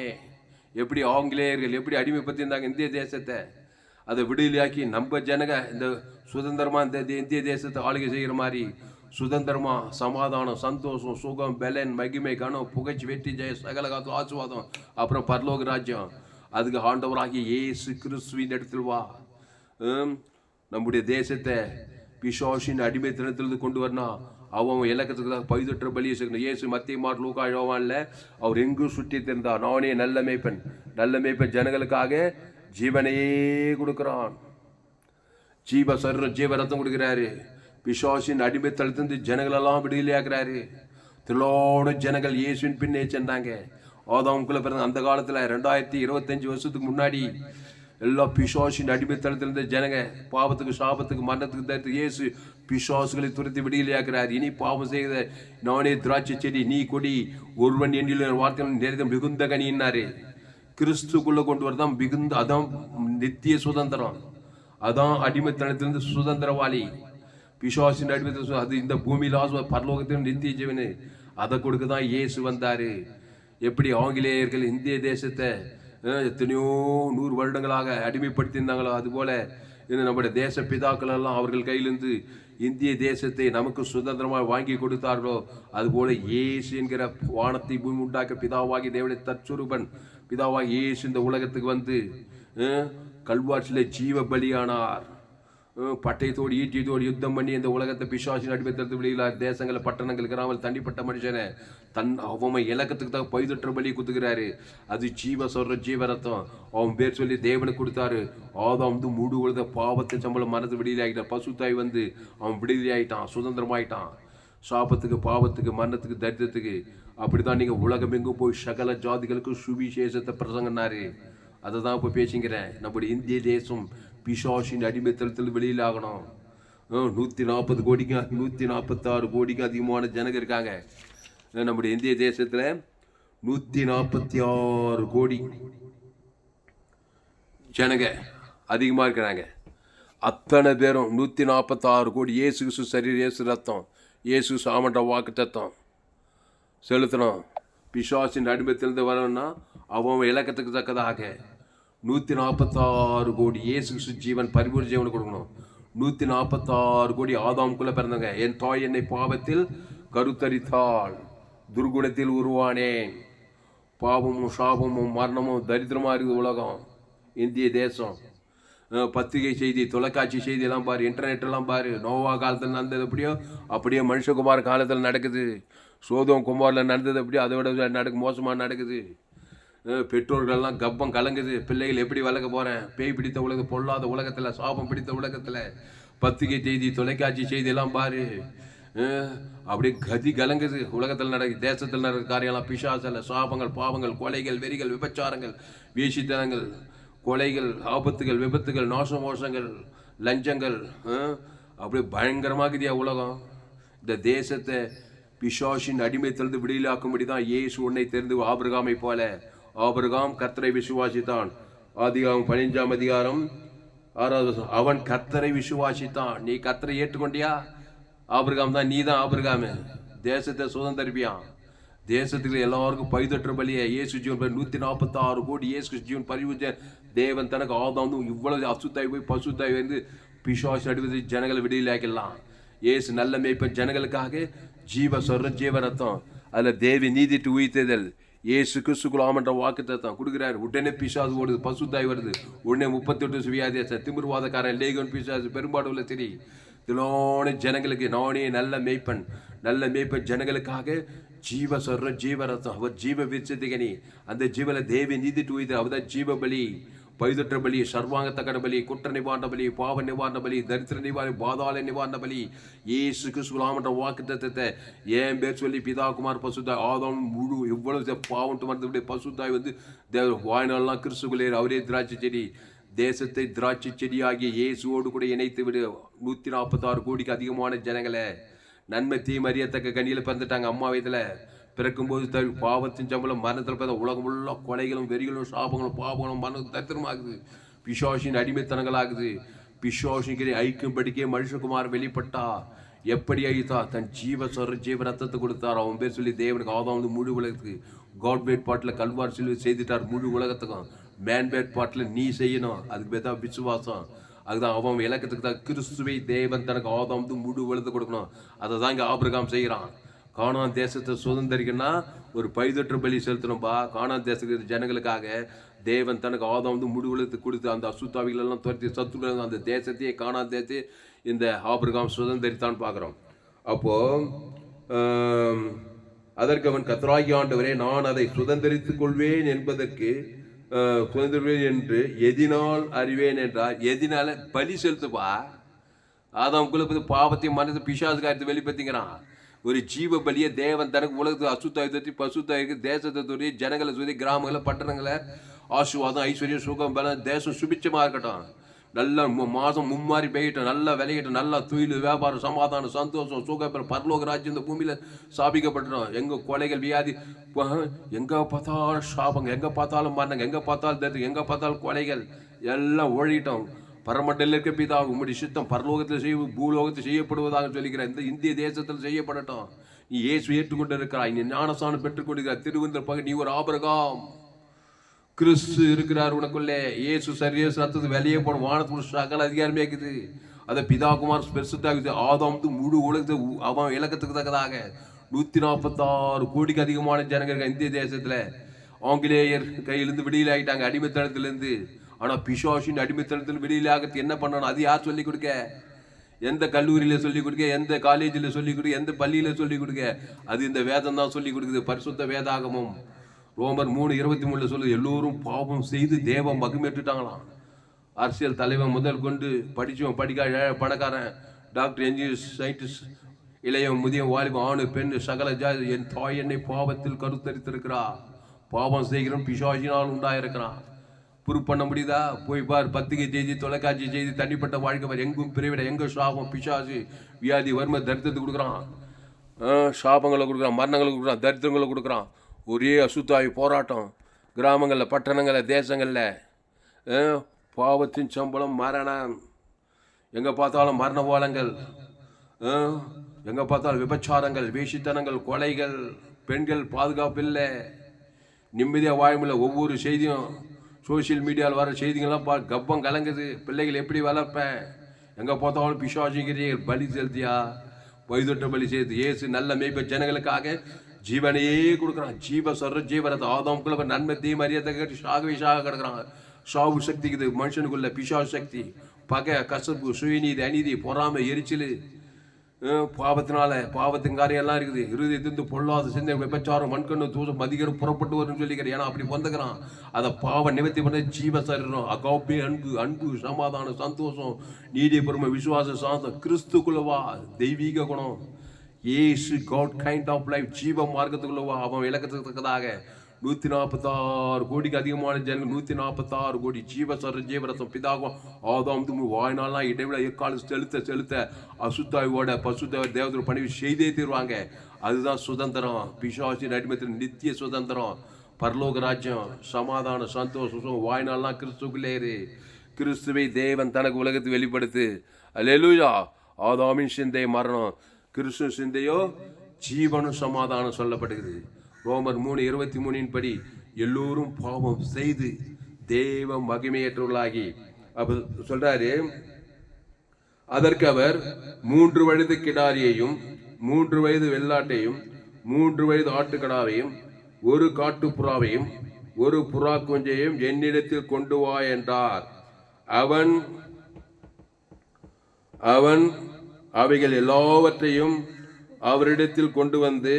எப்படி ஆங்கிலேயர்கள் எப்படி அடிமைப்படுத்தியிருந்தாங்க இந்திய தேசத்தை, அதை விடுதலையாக்கி நம்ம ஜனங்க இந்த சுதந்திரமா இந்த இந்திய தேசத்தை ஆளுகை செய்கிற மாதிரி சுதந்திரமா சமாதானம், சந்தோஷம், சுகம், பலன், மகிமை, கனம், புகழ்ச்சி, வெற்றி, ஜெய, சகல காலத்தில் ஆசீர்வாதம், அப்புறம் பரலோக ராஜ்யம். அதுக்கு ஆண்டவராகிய இயேசு கிறிஸ்துவின் இடத்தில் வா. நம்முடைய தேசத்தை பிசாசின் அடிமைத்தனத்திலிருந்து கொண்டு வரணும். அவன் இலக்கத்துக்கு பைதற்ற பலியை செய்யணும். இயேசு மத்திய மார்க் லூக்கா யோவான்ல அவர் எங்கும் சுற்றி திரிந்தார். நானே நல்ல மேய்ப்பன், நல்ல மேய்ப்பன் ஜனங்களுக்காக ஜீவனையே கொடுக்கிறான். ஜீவ சரீரம் ஜீவ ரத்தம் கொடுக்கிறாரு. பிசாசின் அடிமைத்தளத்திலிருந்து ஜனங்களெல்லாம் விடுதலையாக்குறாரு. திரளோட ஜனங்கள் இயேசுவின் பின்னே சென்றாங்க. ஆதாமுக்குள்ள பிறந்த அந்த காலத்தில் 2025 வருஷத்துக்கு முன்னாடி எல்லா பிசாசின் அடிமைத்தளத்திலிருந்து ஜனங்க பாவத்துக்கு, சாபத்துக்கு, மரணத்துக்கு தடுத்து இயேசு பிசாசுகளை துரத்தி விடுதலையாக்குறார். இனி பாவம் செய்த நானே திராட்சை செடி, நீ கொடி, ஒருவன் எண்ணில் வார்த்தை நிறைந்த மிகுந்த கனின்னாரு. கிறிஸ்துக்குள்ள கொண்டு வரதான் மிகுந்த, அதான் நித்திய சுதந்திரம். அதான் அடிமைத்தனத்திலிருந்து சுதந்திரவாளி. பிசாசின் அடிமைத்தனம் அது இந்த பூமியில் பரலோகத்திலும் நித்திய ஜீவனு அதை கொடுக்க தான் இயேசு வந்தாரு. எப்படி ஆங்கிலேயர்கள் இந்திய தேசத்தை எத்தனையோ 100 வருடங்களாக அடிமைப்படுத்தியிருந்தாங்களோ, அதுபோல நம்முடைய தேச பிதாக்கள் எல்லாம் அவர்கள் கையிலிருந்து இந்திய தேசத்தை நமக்கு சுதந்திரமாக வாங்கி கொடுத்தார்களோ, அதுபோல இயேசு என்கிற வானத்தை பூமி உண்டாக்க பிதாவாகி தேவனுடைய தற்சுரூபன் பிதாவாகி இயேசு இந்த உலகத்துக்கு வந்து கல்வாற்றிலே ஜீவ பலியானார். பட்டயத்தோடு ஈட்டியத்தோடு யுத்தம் பண்ணி இந்த உலகத்தை பிசாசின் அடிமைத்தளத்து வெளியிலார். தேசங்கள், பட்டணங்கள், கிராமல் தனிப்பட்ட மனுஷனை அவன் இலக்கத்துக்கு தான் பைதற்ற பலி குத்துக்கிறாரு. அது ஜீவ சொல்ற ஜீவ ரத்தம். அவன் பேர் சொல்லி தேவனுக்கு கொடுத்தாரு. ஆதாம் வந்து மூடு உழுத பாவத்தின் சம்பளம் மனது விடுதலையாகிட்டான். பசுத்தாய் வந்து அவன் விடுதலையாயிட்டான், சுதந்திரமாயிட்டான். சாபத்துக்கு, பாவத்துக்கு, மரணத்துக்கு, தரித்திரத்துக்கு. அப்படித்தான் நீங்க உலகம் எங்கும் போய் சகல ஜாதிகளுக்கு சுவிசேஷத்தை பிரசங்கனாரு. அதை தான் இப்போ பேசிக்கிறேன். நம்முடைய இந்திய தேசம் பிசாசின் அடிமைத்தளத்தில் வெளியிலாகணும். 140 கோடிக்கு 146 கோடிக்கு அதிகமான ஜனங்க இருக்காங்க. நம்முடைய இந்திய தேசத்தில் 146 கோடி ஜனங்க அதிகமாக இருக்கிறாங்க. அத்தனை பேரும் 146 கோடி இயேசு கிறிஸ்து சரீர, இயேசு ரத்தம், இயேசு சாமண்ட வாக்கு தத்தம் செலுத்தணும். பிசாசின் அடிமைத்திலிருந்து வரணும்னா அவன் இலக்கத்துக்கு தக்கதாக 146 கோடி இயேசு கிறிஸ்து ஜீவன் பரிபூர்ண ஜீவனை கொடுக்கணும். 146 கோடி ஆதாமுக்குள்ள பிறந்தவங்க. என் தாய் என்னை பாவத்தில் கருத்தரித்தாள், துர்குணத்தில் உருவானேன். பாவமும் சாபமும் மரணமும் தரித்திரமா இருக்குது உலகம், இந்திய தேசம். பத்திரிகை செய்தி, தொலைக்காட்சி செய்தி எல்லாம் பாரு, இன்டர்நெட் எல்லாம் பாரு. நோவா காலத்தில் நடந்தது எப்படியோ அப்படியே மனுஷகுமார் காலத்தில் நடக்குது. சோதோம் குமாரில் நடந்தது எப்படியோ அதை விட மோசமாக நடக்குது. பெற்றோர்கள்லாம் கப்பம் கலங்குது. பிள்ளைகள் எப்படி வளர்க்க போகிறேன்? பேய் பிடித்த உலகம், பொல்லாத உலகத்தில், சாபம் பிடித்த உலகத்தில் பத்திரிகை செய்தி, தொலைக்காட்சி செய்தி எல்லாம் பாரு. அப்படியே கதி கலங்குது. உலகத்தில் நடக்குது, தேசத்தில் நடக்கிற காரியம்லாம் பிசாசல, சாபங்கள், பாவங்கள், கொலைகள், வெறிகள், விபச்சாரங்கள், வேசித்தனங்கள், கொலைகள், ஆபத்துகள், விபத்துகள், நாச மோசங்கள், லஞ்சங்கள், அப்படியே பயங்கரமாக்குதியா உலகம். இந்த தேசத்தை பிசாசின் அடிமைத்திலிருந்து விடுதலையாக்கும்படி தான் இயேசு உன்னை தெரிந்து ஆபிரகாமை போல. ஆபிரகாம் கர்த்தரை விசுவாசித்தான். ஆதிகாமம் 15ஆம் அதிகாரம் 6வது வசனம். அவன் கர்த்தரை விசுவாசித்தான். நீ கர்த்தரை ஏற்றுக்கொண்டியா? ஆபிரகாம் தான், நீ தான் ஆபிரகாம். தேசத்தை சுதந்திரிப்பியான். தேசத்துக்கு எல்லாருக்கும் பைதொற்ற பலியை இயேசு ஜீவன் 146 கோடி இயேசு ஜீவன் பரிவு தேவன் தனக்கு ஆதாம் இவ்வளவு அசுத்தாய் போய் பசுத்தாய் வந்து பிசாசு அடிவது ஜனங்களை விடுதலையாக்கலாம். இயேசு நல்ல மேய்ப்பன் ஜனங்களுக்காக ஜீவ சொல்ற ஜீவ ரத்தம், அதில் தேவி நீதிட்டு உயிர்த்ததல், இயேசு கிறிஸ்துக்குள்ளாமன்ற வாக்குத்தத்தம் கொடுக்குறாரு. உடனே பிசாசு ஓடுது, பசுத்தாய் வருது. உடனே 38 வியாதியாச்ச திமிர்வாதக்காரன் லேகன் பிசாசு பெரும்பாடு உள்ள திரி திலோன ஜனங்களுக்கு நானே நல்ல மேய்ப்பன். நல்ல மேய்ப்பன் ஜனங்களுக்காக ஜீவ சொல்ற ஜீவ ரத்தம். அவர் ஜீவ விருச்சதிகனி. அந்த ஜீவல தேவி நீதிட்டு உயிர். அவர்தான் ஜீவ பலி, பைதொற்ற பலி, சர்வாங்கத்தக்கட பலி, குற்ற நிவாரண பலி, பாவ நிவாரண பலி, தரித்திர நிவாரண, பாதாள நிவாரண பலி. இயேசு கிறிஸ்துவின் வாக்குத்தத்தத்தை ஏன் பேர் சொல்லி பிதா குமார் பசுத்தாய் ஆதாம் முழு எவ்வளவு பாவம் வந்து பசுத்தாய் வந்து வாய்நாள்லாம் கிறிஸ்துக்குள்ளே அவரே திராட்சை செடி. தேசத்தை திராட்சை செடியாகிய இயேசுவோடு கூட இணைத்து விடு. 146 கோடிக்கு அதிகமான ஜனங்களை நன்மை தீமை அறியத்தக்க கனியில பிறந்துட்டாங்க. அம்மா வயதுல பிறக்கும்போது பாவத்தின் சம்பளம் மரணத்தில் பிறந்த உலகம் உள்ள கொலைகளும் வெறிகளும் சாபங்களும் பாவங்களும் மரணம் தரித்திரமாகுது. பிசாசின் அடிமைத்தனங்களாகுது. பிசாசின் ஐக்கும்படிக்கே மனுஷகுமார் வெளிப்பட்டா. எப்படி அழித்தா? தன் ஜீவ சொல்ற ஜீவ ரத்தத்தை கொடுத்தார். அவன் பேர் சொல்லி தேவனுக்கு ஆதாம் முழு உலகத்துக்கு. காட் பேட் பாட்டில் கல்வார் சிலுவை செய்துட்டார் முழு உலகத்துக்கும். மேன் பேட் பாட்டில் நீ செய்யணும். அதுக்கு பேர் தான் விசுவாசம். அதுதான் அவன் இலக்கத்துக்கு தான் கிறிஸ்துவை தேவன் தனக்கு ஆதாம் முழு உலகத்தை கொடுக்கணும். அதை தான் இங்கே ஆபிரகாம் செய்கிறான். கானான் தேசத்தை சுதந்திரிக்கணும்னா ஒரு பைதொற்ற பலி செலுத்தணும்பா. கானான் தேசத்துக்கு ஜனங்களுக்காக தேவன் தனக்கு ஆதாம் முழு உலகத்துக்கு கொடுத்து அந்த அசுத்தாவிகளெல்லாம் துரத்தி சத்துரு அந்த தேசத்தையே கானான் தேசத்தை இந்த ஆபிரகாம் சுதந்திரித்தான் பார்க்குறோம். அப்போது அதற்கு அவன் கர்த்தராகிய ஆண்டவரே, நான் அதை சுதந்திரித்துக் கொள்வேன் என்பதற்கு சுதந்திரவேன் என்று எதினால் அறிவேன் என்றார். எதினால பலி செலுத்துப்பா. ஆதாமுக்குள்ள பாவத்தையும் மனது பிசாசு காரியத்தை வெளிப்படுத்திக்கிறான். ஒரு ஜீவ பலியை தேவன் தனக்கு உலகத்துக்கு அசுத்தாய் தத்தி பசுத்தாய்க்கு தேசத்தை துறை ஜனங்களை சுற்றி கிராமங்களை பட்டணங்களை ஆசீர்வாதம் ஐஸ்வர்யம் சுகம் பலம் தேசம் சுபிச்சமாக இருக்கட்டும். நல்லா மாதம் மும்மாறி பெய்யட்டும். நல்லா விளையட்டும். நல்லா தொழில் வியாபாரம் சமாதானம் சந்தோஷம் சுகம் பரலோக ராஜ்யம் இந்த பூமியில் சாபிக்கப்பட்டுடும். எங்கே கொலைகள் வியாதி எங்கே பார்த்தாலும் சாபங்க, எங்கே பார்த்தாலும் மரணங்க, எங்கே பார்த்தாலும் தருது, எங்கே பார்த்தாலும் கொலைகள் எல்லாம் ஒழிட்டோம். பரமண்டலில் இருக்க பிதா உம்முடைய சித்தம் பரலோகத்தில் பூலோகத்தில் செய்யப்படுவதாக சொல்லிக்கிறேன். இந்த இந்திய தேசத்தில் செய்யப்படட்டும். நீ இயேசு ஏற்றுக்கொண்டு இருக்கிறாய். நீ ஞானஸ்நானம் பெற்றுக்கொண்டிருக்கிறாய். திருவந்தர் பகை நீ ஒரு ஆபிரகாம். கிறிஸ்து இருக்கிறார் உனக்குள்ளே. இயேசு சரியேசு ரத்தத்து வெளியே போன வானத்து சகல அதிகாரமே இருக்குது. அதை பிதாகுமார் பெருசுத்தாகுது. ஆதாம் முழு உலகத்தை அவன் இலக்கத்துக்கு தக்கதாக 146 கோடிக்கு அதிகமான ஜனங்கள் இந்திய தேசத்தில் ஆங்கிலேயர் கையிலிருந்து விடுதலை ஆகிட்டாங்க, அடிமைத்தனத்திலிருந்து. ஆனால் பிசாசின் அடிமைத்தனத்தில் விடுதலை ஆகிறது என்ன பண்ணணும்? அது யார் சொல்லிக் கொடுக்க? எந்த கல்லூரியில் சொல்லிக் கொடுக்க? எந்த காலேஜில் சொல்லிக் கொடுக்க? எந்த பள்ளியில் சொல்லிக் கொடுக்க? அது இந்த வேதம் தான் சொல்லிக் கொடுக்குது. பரிசுத்த வேதாகமும். ரோமர் 3:23 சொல்லுது, எல்லோரும் பாவம் செய்து தேவம் மகிமைட்டுட்டாங்களாம். அரசியல் தலைவன் முதல் கொண்டு படித்தவன் படிக்காத பணக்காரன் டாக்டர் என்ஜினியர் சயின்டிஸ்ட் இளையவன் முதிய வாலிபன் ஆணு பெண் சகல ஜாதி என் தாய் என்னை பாவத்தில் கருத்தரித்திருக்கிறார். பாவம் செய்கிறவன் பிசாசினால் உண்டாயிருக்கிறான். ப்ரூவ் பண்ண முடியுதா? போய் பார். பத்திரிகை செய்தி, தொலைக்காட்சி செய்தி, தனிப்பட்ட வாழ்க்கை பார். எங்கும் பிரிவிட, எங்கே சாபம் பிசாசு வியாதி வறுமை தரித்திரத்தை கொடுக்குறான். சாபங்களை கொடுக்குறான், மரணங்களை கொடுக்குறான், தரித்திரங்களை கொடுக்குறான். ஒரே அசுத்தாய் போராட்டம் கிராமங்களில் பட்டணங்களில் தேசங்களில். பாவத்தின் சம்பளம் மரணம். எங்கே பார்த்தாலும் மரண ஓலங்கள், எங்கே பார்த்தாலும் விபச்சாரங்கள், வேஷித்தனங்கள், கொலைகள், பெண்கள் பாதுகாப்பு இல்லை, நிம்மதியாக வாழமில்லை. ஒவ்வொரு செய்தியும் சோசியல் மீடியாவில் வர செய்திகள்லாம் கப்பம் கலங்குது. பிள்ளைகள் எப்படி வளர்ப்பேன்? எங்கே பார்த்தாலும் பிசாசிக்கிறீர்கள். பலி செலுத்தியா? வைதொட்ட பலி செய்து. இயேசு நல்ல மேய்ப்ப ஜனங்களுக்காக ஜீவனையே கொடுக்குறான். ஜீவ சொல்ற ஜீவனத்தை ஆதாமுக்குள்ள நன்மை தீமை அறியத்தை கேட்டு சாகவே சாக கிடக்குறாங்க. சாவு சக்திக்குது மனுஷனுக்குள்ள. பிசாசு சக்தி, பகை, கசப்பு, சுயநீதி, அநீதி, பொறாமை, எரிச்சல், பாவத்தினால பாவத்தின் காரியம் எல்லாம் இருக்குது. இருதயத்திலிருந்து பொல்லாத சிந்தனை, விபச்சாரம், மண்கண்ணு, தூசம், அதிகாரம் புறப்பட்டு வரும்னு சொல்லிக்கிறேன். ஏன்னா அப்படி வந்துக்கிறான். அதை பாவ நிவர்த்தி பண்ண ஜீவ சரீரம், அகாப்பே அன்பு, அன்பு, சமாதானம், சந்தோஷம், நீதிய பொறுமை, விசுவாச, சாந்தம், கிறிஸ்துக்குள்ளவா, தெய்வீக குணம், ஏசு காட் கைண்ட் ஆஃப் லைஃப், ஜீவ மார்க்கத்துக்குள்ளவா, அவன் இலக்கத்துக்கு தக்கதாக 146 கோடிக்கு அதிகமான ஜனங்கள், 146 கோடி ஜீவரசம் பிதாகும் ஆதாம் வாய்நாள்லாம் இடைவிட எக்காலம் செலுத்த அசுத்தாயோட பசுத்தாய் தேவதோட பணிவு செய்தே தீர்வாங்க. அதுதான் சுதந்திரம். பிசாசின் அடிமையத்தில் நித்திய சுதந்திரம், பரலோக ராஜ்யம், சமாதான சந்தோஷம். வாய்நாள்லாம் கிறிஸ்துக்குள்ளேரு. கிறிஸ்துவை தேவன் தனக்கு உலகத்தை வெளிப்படுத்து. அல்லேலூயா. ஆதாமின் சிந்தை மரணம், கிறிஸ்து சிந்தையோ ஜீவனும் சமாதானம் சொல்லப்படுகிறது. ரோமர் 3:23 படி எல்லோரும் பாவம் செய்து தேவ மகிமையற்றவர்களாகி அப்ப சொல்றாரு. அதற்கு அவர் 3 வயது கிடாரியையும் 3 வயது வெள்ளாட்டையும் 3 வயது ஆட்டுக்கடாவையும் 1 காட்டுப்புறாவையும் 1 புறா குஞ்சையும் என்னிடத்தில் கொண்டு வா என்றார். அவன் அவைகள் எல்லாவற்றையும் அவரிடத்தில் கொண்டு வந்து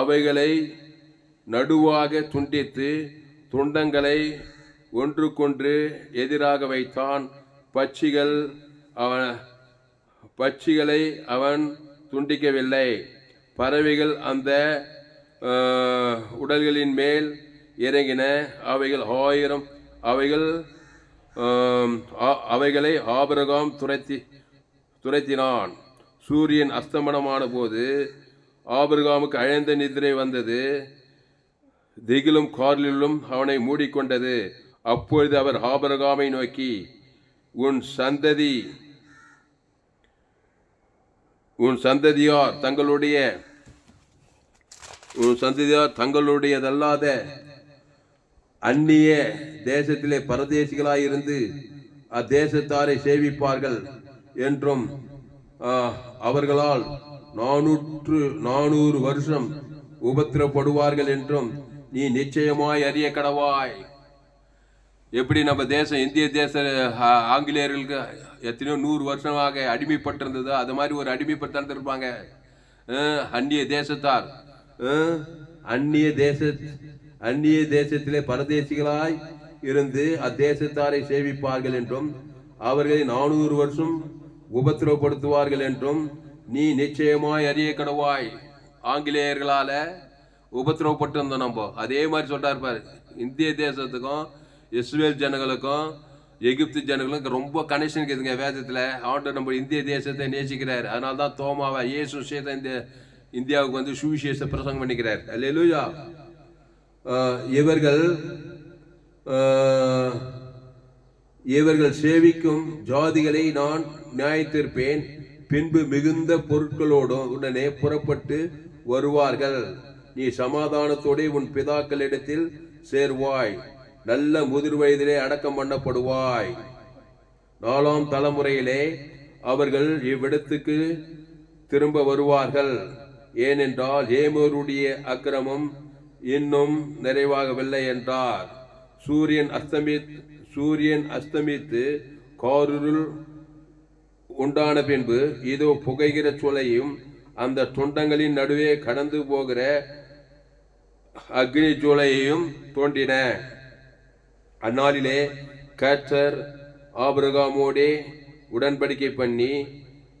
அவைகளை நடுவாக துண்டித்து துண்டங்களை ஒன்றுக்கொன்று எதிராக வைத்தான். பட்சிகளை அவன் துண்டிக்கவில்லை. பறவைகள் அந்த உடல்களின் மேல் இறங்கின. அவைகளை ஆபிரகாம் துரத்தினான். சூரியன் அஸ்தமனமான போது ஆபிரகாமுக்கு அழைந்த நிதிரை வந்தது. திகிலும் கார்லிலும் அவனை மூடிக்கொண்டது. அப்பொழுது அவர் ஆபிரகாமை நோக்கி, உன் சந்ததியார் தங்களுடையதல்லாத அந்நிய தேசத்திலே பரதேசிகளாயிருந்து அத்தேசத்தாரை சேவிப்பார்கள் என்றும் அவர்களால் 400 வருஷம் உபத்திரப்படுவார்கள் என்றும் நீ நிச்சயமாய் அறிய கடவாய். எப்படி நம்ம தேசம், இந்திய தேச ஆங்கிலேயர்களுக்கு எத்தனையோ 100 வருஷமாக அடிமைப்பட்டிருந்ததோ அது மாதிரி ஒரு அடிமைப்பட்டிருப்பாங்க அந்நிய தேசத்தார். அந்நிய தேசத்திலே பரதேசிகளாய் இருந்து அத்தேசத்தாரை சேவிப்பார்கள் என்றும் அவர்களை 400 வருஷம் உபத்திரப்படுத்துவார்கள் என்றும் நீ நிச்சயமாய் அறிய கடவாய். ஆங்கிலேயர்களால உபத்திரவப்பட்டு இருந்தோம் நம்ம. அதே மாதிரி சொல்றாரு பாரு, இந்திய தேசத்துக்கும் இஸ்ரேல் ஜனங்களுக்கும் எகிப்து ஜனங்களுக்கும் ரொம்ப கனெக்ஷன் இருக்குதுங்க வேதத்தில். ஆண்டவர் நம்ம இந்திய தேசத்தை நேசிக்கிறார். அதனால தான் தோமாவை இயேசு சேத இந்தியாவுக்கு வந்து சுவிசேஷ பிரசங்கம் பண்ணிக்கிறார். அல்லேலூயா. இவர்கள் சேவிக்கும் ஜாதிகளை நான் நியாயத்திருப்பேன். பின்பு மிகுந்த பொருட்களோடு உடனே புறப்பட்டு வருவார்கள். நீ சமாதானத்தோடு உன் பிதாக்களிடத்தில் சேர்வாய். நல்ல முதிர் வயதிலே அடக்கம் பண்ணப்படுவாய். 4ஆம் தலைமுறையிலே அவர்கள் இவ்விடத்துக்கு திரும்ப வருவார்கள். ஏனென்றால் ஏமோருடைய அக்கிரமம் இன்னும் நிறைவாகவில்லை என்றார். சூரியன் அஸ்தமித்து காரிருள் உண்டான பின்பு இதோ புகைகிற சூளையும் அந்த துண்டங்களின் நடுவே கடந்து போகிற அக்னி ஜூலையையும் தோன்றின. அந்நாளிலே கர்த்தர் ஆபிரகாமோடே உடன்படிக்கை பண்ணி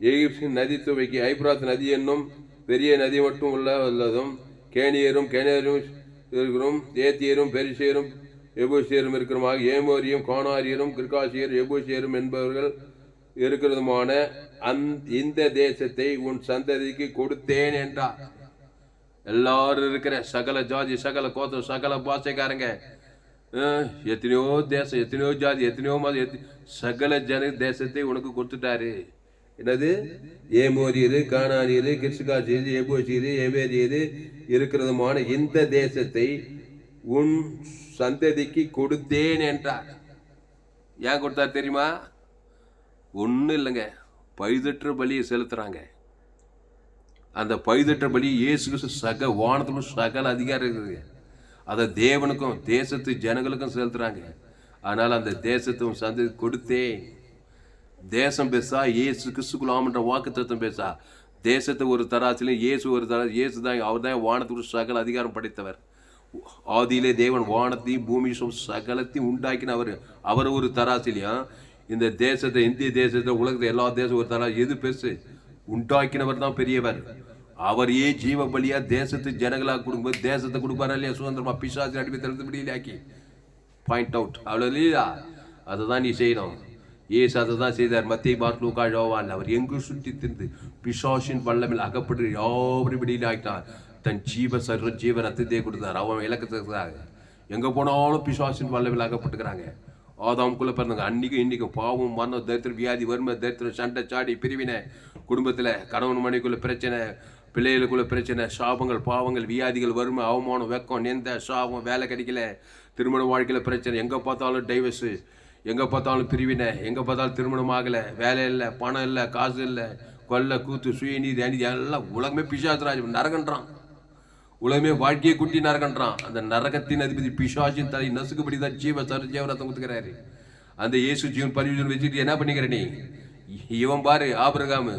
எகிப்தின் நதி துவைக்கு ஐப்ராத் நதி என்னும் பெரிய நதி மட்டும் உள்ளதும் கேனியரும் இருக்கிறோம், ஏத்தியரும் பெரிசியரும் எபூசியரும் இருக்கிறமாக ஏமோரியும் கானாரியரும் கிர்காசியரும் எபூசியரும் என்பவர்கள் இருக்கிறதுமான இந்த தேசத்தை உன் சந்ததிக்கு கொடுத்தேன் என்றார். எல்லாரும் இருக்கிற சகல ஜாதி, சகல கோத்திரம், சகல பாஷைக்காரங்க, எத்தனையோ தேசம், எத்தனையோ ஜாதி, எத்தனையோ மதம், சகல ஜன தேசத்தை உனக்கு கொடுத்துட்டாரு. என்னது? ஏமோரியரு, கானானியரு, கிர்காசியரு, எபூசியரு, எபேரியரு இருக்கிறதுமான இந்த தேசத்தை உன் சந்ததிக்கு கொடுத்தேன் என்றார். ஏன் கொடுத்தார் தெரியுமா? ஒன்றும் இல்லைங்க, பைதற்ற பலியை செலுத்துறாங்க. அந்த பைதற்ற பலி இயேசுக்கு வானத்திலும் சகல அதிகாரம் இருக்குது. அதை தேவனுக்கும் தேசத்து ஜனங்களுக்கும் செலுத்துறாங்க. அதனால அந்த தேசத்தும் சந்ததி கொடுத்தேன். தேசம் பேசா, இயேசு கிறிஸ்துக்குள்ளாமன்ற வாக்கு தத்துவம் பேசா. தேசத்தை ஒரு தராசிலும் இயேசு ஒரு தராசு. இயேசு தான், அவர் தான் வானத்துக்கு சகல அதிகாரம் படைத்தவர். ஆதியிலே தேவன் வானத்தையும் பூமியும் சகலத்தையும் உண்டாக்கினவர். அவர் ஒரு தராசிலையும் இந்த தேசத்தை, இந்திய தேசத்தை, உலகத்தை எல்லா தேசம் ஒரு தராசு. எது பெருசு? உண்டாக்கினவர் தான் பெரியவர். அவரையே ஜீவ பலியா தேசத்து ஜனங்களாக கொடுக்கும்போது தேசத்தை கொடுப்பாரா இல்லையா சுதந்திரமா? பிசாசின் அடிமைத்தனத்தை விடியலாக்கி பாயிண்ட் அவுட், அவ்வளோ இல்லையா? அதை தான் நீ செய்யணும். ஏசு அதை தான் செய்தார். மத்திய மார்க் லூக்கா யோவான் அவர் எங்கு சுற்றி திருந்து பிசாசின் வல்லமில் அகப்பட்டு யாவரும் விடியல் ஆகிட்டார். தன் ஜீவ ரத்தத்தை கொடுத்தார். அவன் இலக்கத்துக்காக எங்கே போனாலும் பிசாசின் வல்லமில் அகப்பட்டுக்கிறாங்க. ஆதாமுக்குள்ளே பிறந்தாங்க. அன்றைக்கும் இன்றைக்கும் பாவம், மரணம், தரித்திரம், வியாதி, வறுமை, தரித்திரம், சண்டை, சாடி, பிரிவினை, குடும்பத்தில் கணவன் மனைவிக்குள்ள பிரச்சனை, பிள்ளைகளுக்குள்ள பிரச்சனை, சாபங்கள், பாவங்கள், வியாதிகள், வறுமை, அவமானம், வெக்கம், நிந்த, சாபம், வேலை கிடைக்கல, திருமண வாழ்க்கையில் பிரச்சனை, எங்கே பார்த்தாலும் டைவர்ஸு, எங்கே பார்த்தாலும் பிரிவினை, எங்கே பார்த்தாலும் திருமணம் ஆகலை, வேலை இல்லை, பணம் இல்லை, காசு இல்லை, கொல்லை, கூத்து, சுயநீதி, அநீதி, எல்லாம் உலகமே பிசாசுராஜ் நரகன்றான். உலகமே வாழ்க்கையை குட்டி நரகன்றான். அந்த நரகத்தின் அதிபதி பிசாசின் தலை நசுக்குபடி தான் ஜீவரத்தம் கொடுத்துக்கிறாரு. அந்த இயேசு ஜீவன் பரிவர்த்தனை வச்சுட்டு என்ன பண்ணிக்கிற நீ? இவன் பாரு, ஆபிரகாம்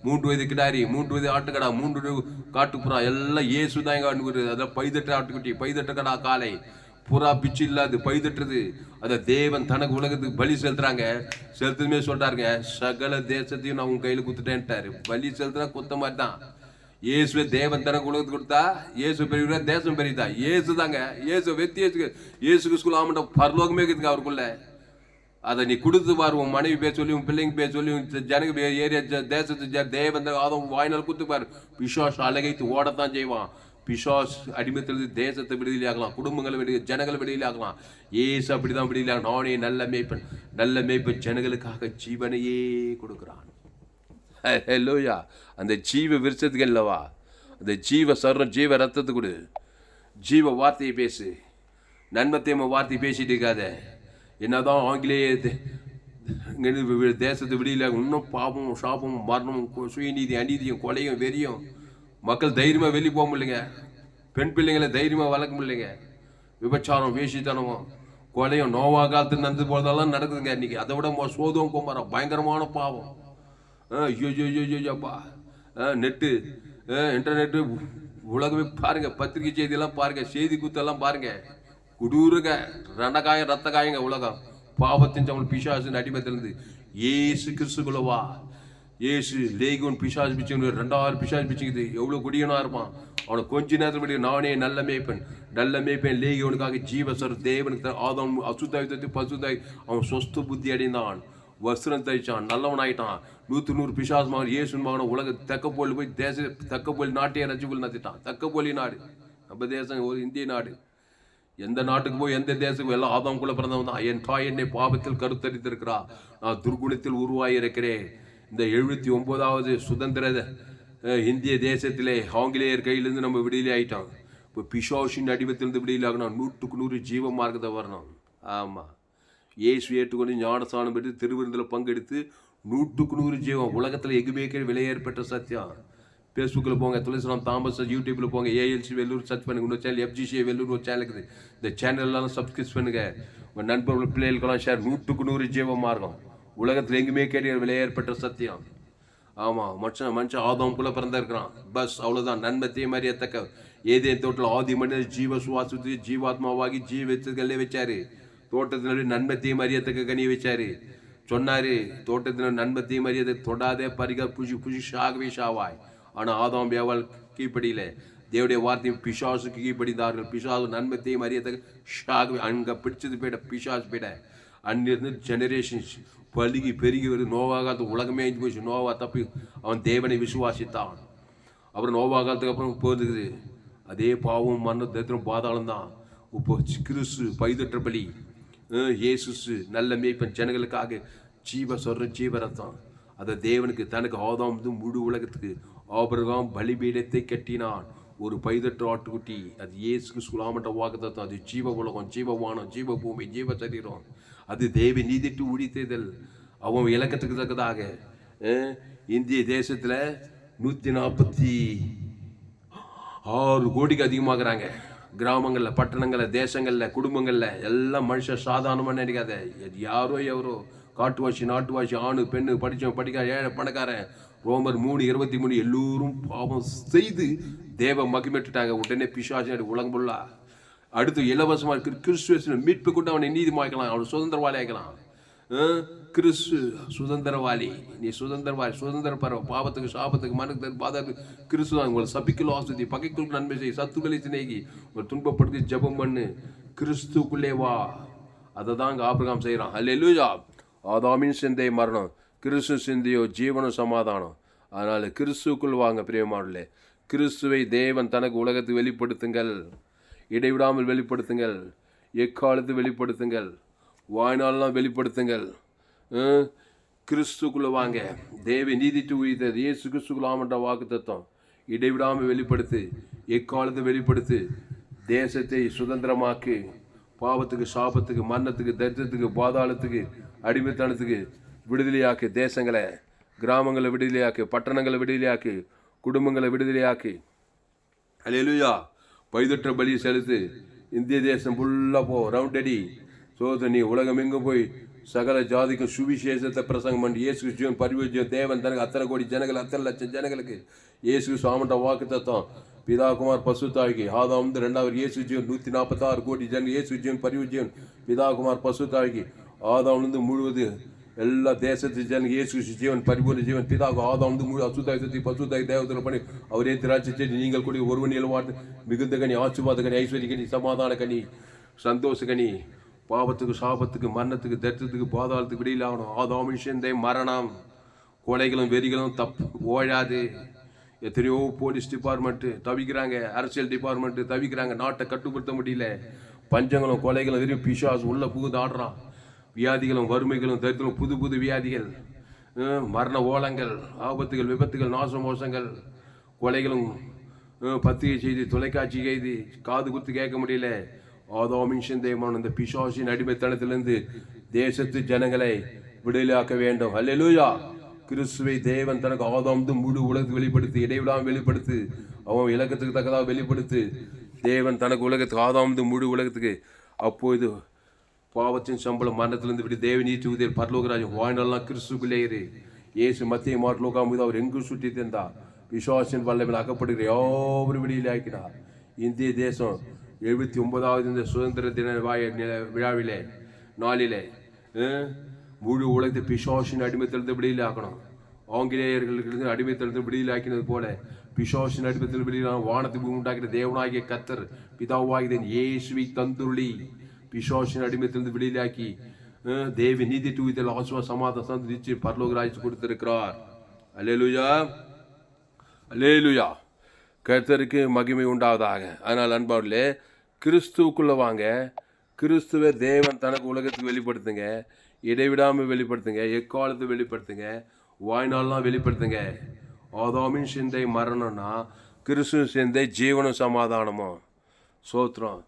3 வயது கிடாரி, 3 வயது ஆட்டுக்கடா, 3 காட்டுப்புறா, எல்லாம் இயேசு தான் காட்டுக்குது. அதான் பைதட்ட ஆட்டுக்குட்டி, பைதட்ட கடா காலை, புறா பிச்சு இல்லாது பைதட்டுறது. அதை தேவன் தனக்கு உலகத்துக்கு பலி செலுத்துறாங்க. செலுத்துமே சொல்றாருங்க, சகல தேசத்தையும் நான் உன் கையில் குத்துட்டேன்ட்டாரு. பலி செலுத்துனா குத்த மாதிரி தான். இயேசுவே தேவன் தனக்கு உலகத்துக்கு கொடுத்தா, இயேசு பெரிய தேசம் பெரியதா? இயேசு தாங்க. இயேசு வெத்தி இயேசுக்கு ஸ்கூல் ஆமட்ட பரலோகமே இருக்குதுங்க அவருக்குள்ள. அதை நீ கொடுத்து பாரு. உன் மனைவி பேர் சொல்லி, உன் பிள்ளைங்க பேர் சொல்லி, ஜனங்க ஏரியா தேசத்து தேவன் வாய்நாள் கொடுத்து பாரு. பிசாஸ் அழகைத்து ஓடத்தான் செய்வான். பிசாஸ் அடிமத்திலிருந்து தேசத்தை விடுதலை ஆகலாம், குடும்பங்களை ஜனங்களை விடுதலை ஆகலாம். ஏசு அப்படிதான் விடுதலை ஆகலாம். நானே நல்ல மேய்ப்பன் ஜனங்களுக்காக ஜீவனையே கொடுக்குறான். ஹல்லேலூயா. அந்த ஜீவ விருட்சத்துக்கு இல்லவா, அந்த ஜீவ சர்வம், ஜீவ ரத்தத்தை கொடு. ஜீவ வார்த்தையை பேசு. நன்மத்தையும் வார்த்தையை பேசிட்டு இருக்காத. என்னதான் ஆங்கிலேய தேசத்தை விடியல இன்னும் பாவமும், சாபமும், மரணமும், சுயநீதி, அநீதியும், கொலையும், வெறியும். மக்கள் தைரியமாக வெளியே போக முடியலைங்க. பெண் பிள்ளைங்களை தைரியமாக வளர்க்க முடியலைங்க. விபச்சாரம், வேசித்தனமும், கொலையும், நோவா காலத்தில் நடந்து போகிறதெல்லாம் நடக்குதுங்க இன்னைக்கு. அதை விட சோதம் குமாரம் பயங்கரமான பாவம். ஐயோப்பா, நெட்டு, இன்டர்நெட்டு, உலகமே பாருங்க, பத்திரிகை செய்தியெல்லாம் பாருங்க, செய்தி குத்தெல்லாம் பாருங்க. குடூருங்க, ரணகாயம், ரத்த காயங்க உலகம். பாவத்தின் சமன் பிசாசின் அடிமத்திலிருந்து ஏசு கிறிஸ்துக்குள்ளவா. ஏசு லேகுன் பிசாசு பிச்சு 2000 பிசாசு பிச்சுக்குது. எவ்வளோ குடியனா இருப்பான். அவனை கொஞ்ச நேரத்தில் விட நானே நல்ல மேய்ப்பேன் லேகியவனுக்காக ஜீவசர் தேவனுக்கு ஆதம் அசுத்தாயத்தை பசுதாய் அவன் சொஸ்த புத்தி அடைந்தான். வஸ்திரம் தரிச்சான், நல்லவனாயிட்டான். 100 பிசாசு மகன் இயேசுன் மகனை உலக தக்கப்போலி போய் தக்கப்போலி நாட்டையே ரசிப்புகள் நடத்திட்டான். தக்கப்போலி நாடு நம்ம தேசம், ஒரு இந்திய நாடு. எந்த நாட்டுக்கு போய் எந்த தேசத்துக்கு எல்லாம் ஆதாம்குள்ள பிறந்தவன் தான். என் தாய் என்னை பாவத்தில் கருத்தரித்திருக்கிறா, நான் துர்குணத்தில் உருவாகியிருக்கிறேன். இந்த 79வது சுதந்திர இந்திய தேசத்திலே ஆங்கிலேயர் கையிலேருந்து நம்ம விடுதலை ஆகிட்டோம். இப்போ பிசாசின் அடிமத்திலிருந்து விடுதலை ஆகணும். 100க்கு 100 ஜீவ மார்க்கத்தை வரணும். ஆமாம், இயேசு ஏற்றுக்கொண்டு ஞானஸ்தானம் பெற்று திருவிருந்தில் பங்கெடுத்து 100க்கு 100 ஜீவம். உலகத்தில் எங்குமே விலையேற்பட்ட சத்தியம். ஃபேஸ்புக்கில் போங்க, துளசிராம் தாமஸ், யூடியூப்பில் போங்க, ஏஎல்சி வெள்ளூர் சர்ச் பண்ணுங்க. இன்னொரு சேனல் எஃப்ஜிசி வெள்ளூர் ஒரு சேனல் இருக்குது. இந்த சேனல்லாம் சப்ஸ்கிரைப் பண்ணுங்க. உங்கள் நண்பர்கள் பிள்ளைகளுக்கெல்லாம் ஷேர். 100க்கு 100 ஜீவ மார்க்கம். உலகத்தில் எங்குமே விலையேற்பட்ட சத்தியம். ஆமாம், மனுஷன் ஆதாம்குள்ளே பிறந்திருக்கிறான். பஸ் அவ்வளோதான். நன்மத்தையே மாதிரியத்தக்க ஏதேன் தோட்டில் ஆதி மனிதர் ஜீவ சுவாசத்து ஜீவாத்மாவாகி ஜீவத்துக்கல்லே வச்சாரு. தோட்டத்தினுடைய நன்மத்தையும் அறியத்தக்க கனியை வச்சாரு. சொன்னாரு, தோட்டத்தின் நன்மத்தையும் அறியத்தை தொடாதே, பரிக புஷி ஷாகவே ஷாவாய். ஆனால் ஆதாம் ஏவாள் கீழ்ப்படியில தேவடைய வார்த்தையும் பிசாசுக்கு கீழ்ப்படிந்தார்கள். பிசாசு நன்மத்தையும் அறியத்தக்க ஷாகவே. அங்கே பிடிச்சது போயிட பிசாசு போயிட. அன்னிருந்து ஜெனரேஷன்ஸ் பழுகி பெருகி வருது. நோவாகாலத்து உலகமே அழிஞ்சு போச்சு. நோவா தப்பி அவன் தேவனை விசுவாசித்தான். அப்புறம் நோவாகாலத்துக்கு அப்புறம் போகுது அதே பாவம், மரணம், தரித்திரம், பாதாளம் தான். இப்போ கிறிஸ்து பைதற்ற பலி, இயேசு நல்ல மேய்ப்பன் ஜனங்களுக்காக ஜீவ சொல்கிறேன், ஜீவ ரத்தம். அதை தேவனுக்கு தனக்கு ஆதாம் முழு உலகத்துக்கு ஆபிரகாம் பலிபீடத்தை கட்டினான். ஒரு பைதற்ற ஆட்டுக்குட்டி, அது இயேசுக்கு சுலாமட்ட வாக்குத்தத்தம். அது ஜீவ உலகம், ஜீவவானம், ஜீவ பூமி, ஜீவ சரீரம். அது தேவ நீதிட்டு உடித்தேதல். அவன் இலக்கத்துக்கு தக்கதாக இந்திய தேசத்தில் 146 கோடிக்கு அதிகமாகறாங்க. கிராமங்களில், பட்டணங்களில், தேசங்களில், குடும்பங்களில் எல்லாம் மனுஷன் சாதாரணமாக நினைக்காத. யாரோ எவரோ காட்டுவாசி, நாட்டுவாசி, ஆணு, பெண்ணு, படித்தவன், படிக்காத, ஏழை, பணக்காரன், ரோமர் 3:23 எல்லோரும் பாவம் செய்து தேவ மகிமைட்டுட்டாங்க. உடனே பிசாசு உலகம் ஃபுல்லா அடுத்து இலவசமாக இருக்கிற கிறிஸ்துவ மீட்பு கொண்டு அவனை நீதிமாக்கலாம், அவனை சுதந்திரவாளி ஆக்கலாம். கிறிஸ்து சுதந்திரவாளி, நீ சுதந்திரவாளி, சுதந்திர பரவ, பாவத்துக்கு சாபத்துக்கு மனத்துக்கு பாதத்துக்கு கிறிஸ்து தான். உங்களை சபிக்கலும் ஆஸ்வதி, பகைக்குள் நன்மை செய், சத்துக்களை சிநேகி, ஒரு துன்பப்படுத்தி ஜெபம் பண்ணு, கிறிஸ்துக்குள்ளே வா. அதை தான் இங்கே ஆபிரகாம் செய்கிறான். அல்லேலூயா. ஆதாமின் சிந்தை மரணம், கிறிஸ்து சிந்தையோ ஜீவனும் சமாதானம். அதனால் கிறிஸ்துக்குள் வாங்க பிரியமானவர்களே. கிறிஸ்துவை தேவன் தனக்கு உலகத்தை வெளிப்படுத்துங்கள், இடைவிடாமல் வெளிப்படுத்துங்கள், எக்காலத்து வெளிப்படுத்துங்கள், வாய்நாளெலாம் வெளிப்படுத்துங்கள். கிறிஸ்துக்குள்ளே வாங்க. தேவ நீதித்து உயிர்த்தது இயேசு கிறிஸ்துக்குள்ளாமன்ற வாக்கு தத்துவம் இடைவிடாமல் வெளிப்படுத்து, எக்காலத்து வெளிப்படுத்து. தேசத்தை சுதந்திரமாக்கு, பாவத்துக்கு சாபத்துக்கு மரணத்துக்கு தரித்திரத்துக்கு பாதாளத்துக்கு அடிமைத்தனத்துக்கு விடுதலையாக்கு. தேசங்களை கிராமங்களை விடுதலையாக்கு, பட்டணங்களை விடுதலையாக்கு, குடும்பங்களை விடுதலையாக்கு. அல்லேலூயா. பைதற்ற பலி செலுத்து. இந்திய தேசம் ஃபுல்லாக போ, ரவுண்ட் அடி. நீ உலகம் எங்கும் போய் சகல ஜாதிக்கும் சுவிசேஷத்தை பிரசங்கம் பண்ணி இயேசு ஜீவன் பரிவர்ஜன் தேவன் தனக்கு அத்தனை கோடி ஜனங்கள், அத்தனை லட்சம் ஜனங்களுக்கு இயேசு சாமண்ட வாக்கு தத்துவம் பிதா குமார் பசுத்தாய்க்கு ஆதாம் 2வது இயேசு ஜீவன் 146 கோடி ஜனங்கள் இயேசு ஜீவன் பரிவர்ஜன் பிதா குமார் பசுத்தாய்க்கு ஆதாம்லேருந்து முழுவது எல்லா தேசத்து ஜனங்க இயேசு ஜீவன் பரிபூர்ண ஜீவன் பிதாக்கு ஆதாம் முழு அசுத்தாய் சத்தி பசுத்தாய் தேவத்தில் பண்ணி அவரே திராட்சை செடி நீங்கள் கூடிய ஒருவனியில் வாழ்த்து மிகுந்த கனி, ஆசீர்வாத கனி, ஐஸ்வர்ய கனி, சமாதான கனி, சந்தோஷ கனி. பாவத்துக்கு சாபத்துக்கு மரணத்துக்கு தரித்திரத்துக்கு பாதாளத்துக்கு விடையில் ஆகணும். ஆதாமின் சிந்தை மரணம், கொலைகளும் வெறிகளும் ஓழாது. எத்தனையோ போலீஸ் டிபார்ட்மெண்ட்டு தவிக்கிறாங்க, அரசியல் டிபார்ட்மெண்ட்டு தவிக்கிறாங்க, நாட்டை கட்டுப்படுத்த முடியல. பஞ்சங்களும் கொலைகளும் வெறும் பிசாசு உள்ள புகுந்து ஆடுறான். வியாதிகளும் வறுமைகளும் தரித்திரம், புது புது வியாதிகள், மரண ஓலங்கள், ஆபத்துகள், விபத்துகள், நாச மோசங்கள், கொலைகளும், பத்திரிகை செய்தி, தொலைக்காட்சி செய்தி, காது குத்து கேட்க முடியல. ஆதாமின் சிந்தையமான இந்த பிசாசின் அடிமைத்தனத்திலிருந்து தேசத்து ஜனங்களை விடுதலையாக்க வேண்டும். அல்லேலூயா. கிறிஸ்துவை தேவன் தனக்கு ஆதாம் முழு உலகத்துக்கு வெளிப்படுத்து, இடைவிடாமல் வெளிப்படுத்து, அவன் இலக்கத்துக்கு தக்கதாக வெளிப்படுத்து. தேவன் தனக்கு உலகத்துக்கு ஆதாம் முழு உலகத்துக்கு. அப்போது பாவத்தின் சம்பளம் மரணத்திலிருந்து விட்டு தேவ நீதி உதவி பரலோகராஜன் வாழ்நாள்லாம் கிறிஸ்துக்குள்ளே இரு. இயேசு மத்திய மாட்டலோகாமது அவர் எங்கும் சுற்றி தந்தார். விசுவாசின் வல்லமையில் அகப்படுகிற யாவரும் விடியில் ஆக்கினார். இந்திய தேசம் 79வது இந்த சுதந்திர தின விழாவிலே நாளிலே முழு உலகத்தை பிசாசின் அடிமைத்தளத்தை விடியில் ஆக்கணும். ஆங்கிலேயர்களுக்கு அடிமைத்தளத்தை விடியில் ஆக்கினது போல பிசாசின் அடிமைத்தளத்தில் விடியில் வானத்துக்கு உண்டாக்கிற தேவனாகிய கத்தர் பிதாவாகிய இயேசுவை தந்துருளி பிசாசின் அடிமைத்திலிருந்து விடுதலையாக்கி தேவி நீதி தூய்தல் ஆசுவ சமாதானம் சந்திச்சு பரலோக ராஜ்யத்தை கொடுத்திருக்கிறார். அல்லேலூயா. அல்லேலூயா. கர்த்தருக்கு மகிமை உண்டாவதாக. அதனால் அன்பார்களே, கிறிஸ்துவுக்குள்ளே வாங்க. கிறிஸ்துவை தேவன் தனக்கு உலகத்துக்கு வெளிப்படுத்துங்க, இடைவிடாமல் வெளிப்படுத்துங்க, எக்காலத்தை வெளிப்படுத்துங்க, வாய்நாள்லாம் வெளிப்படுத்துங்க. ஆதாமின் சிந்தை மரணம்னா கிறிஸ்துவ சிந்தை ஜீவனும் சமாதானமும். சோத்திரம்.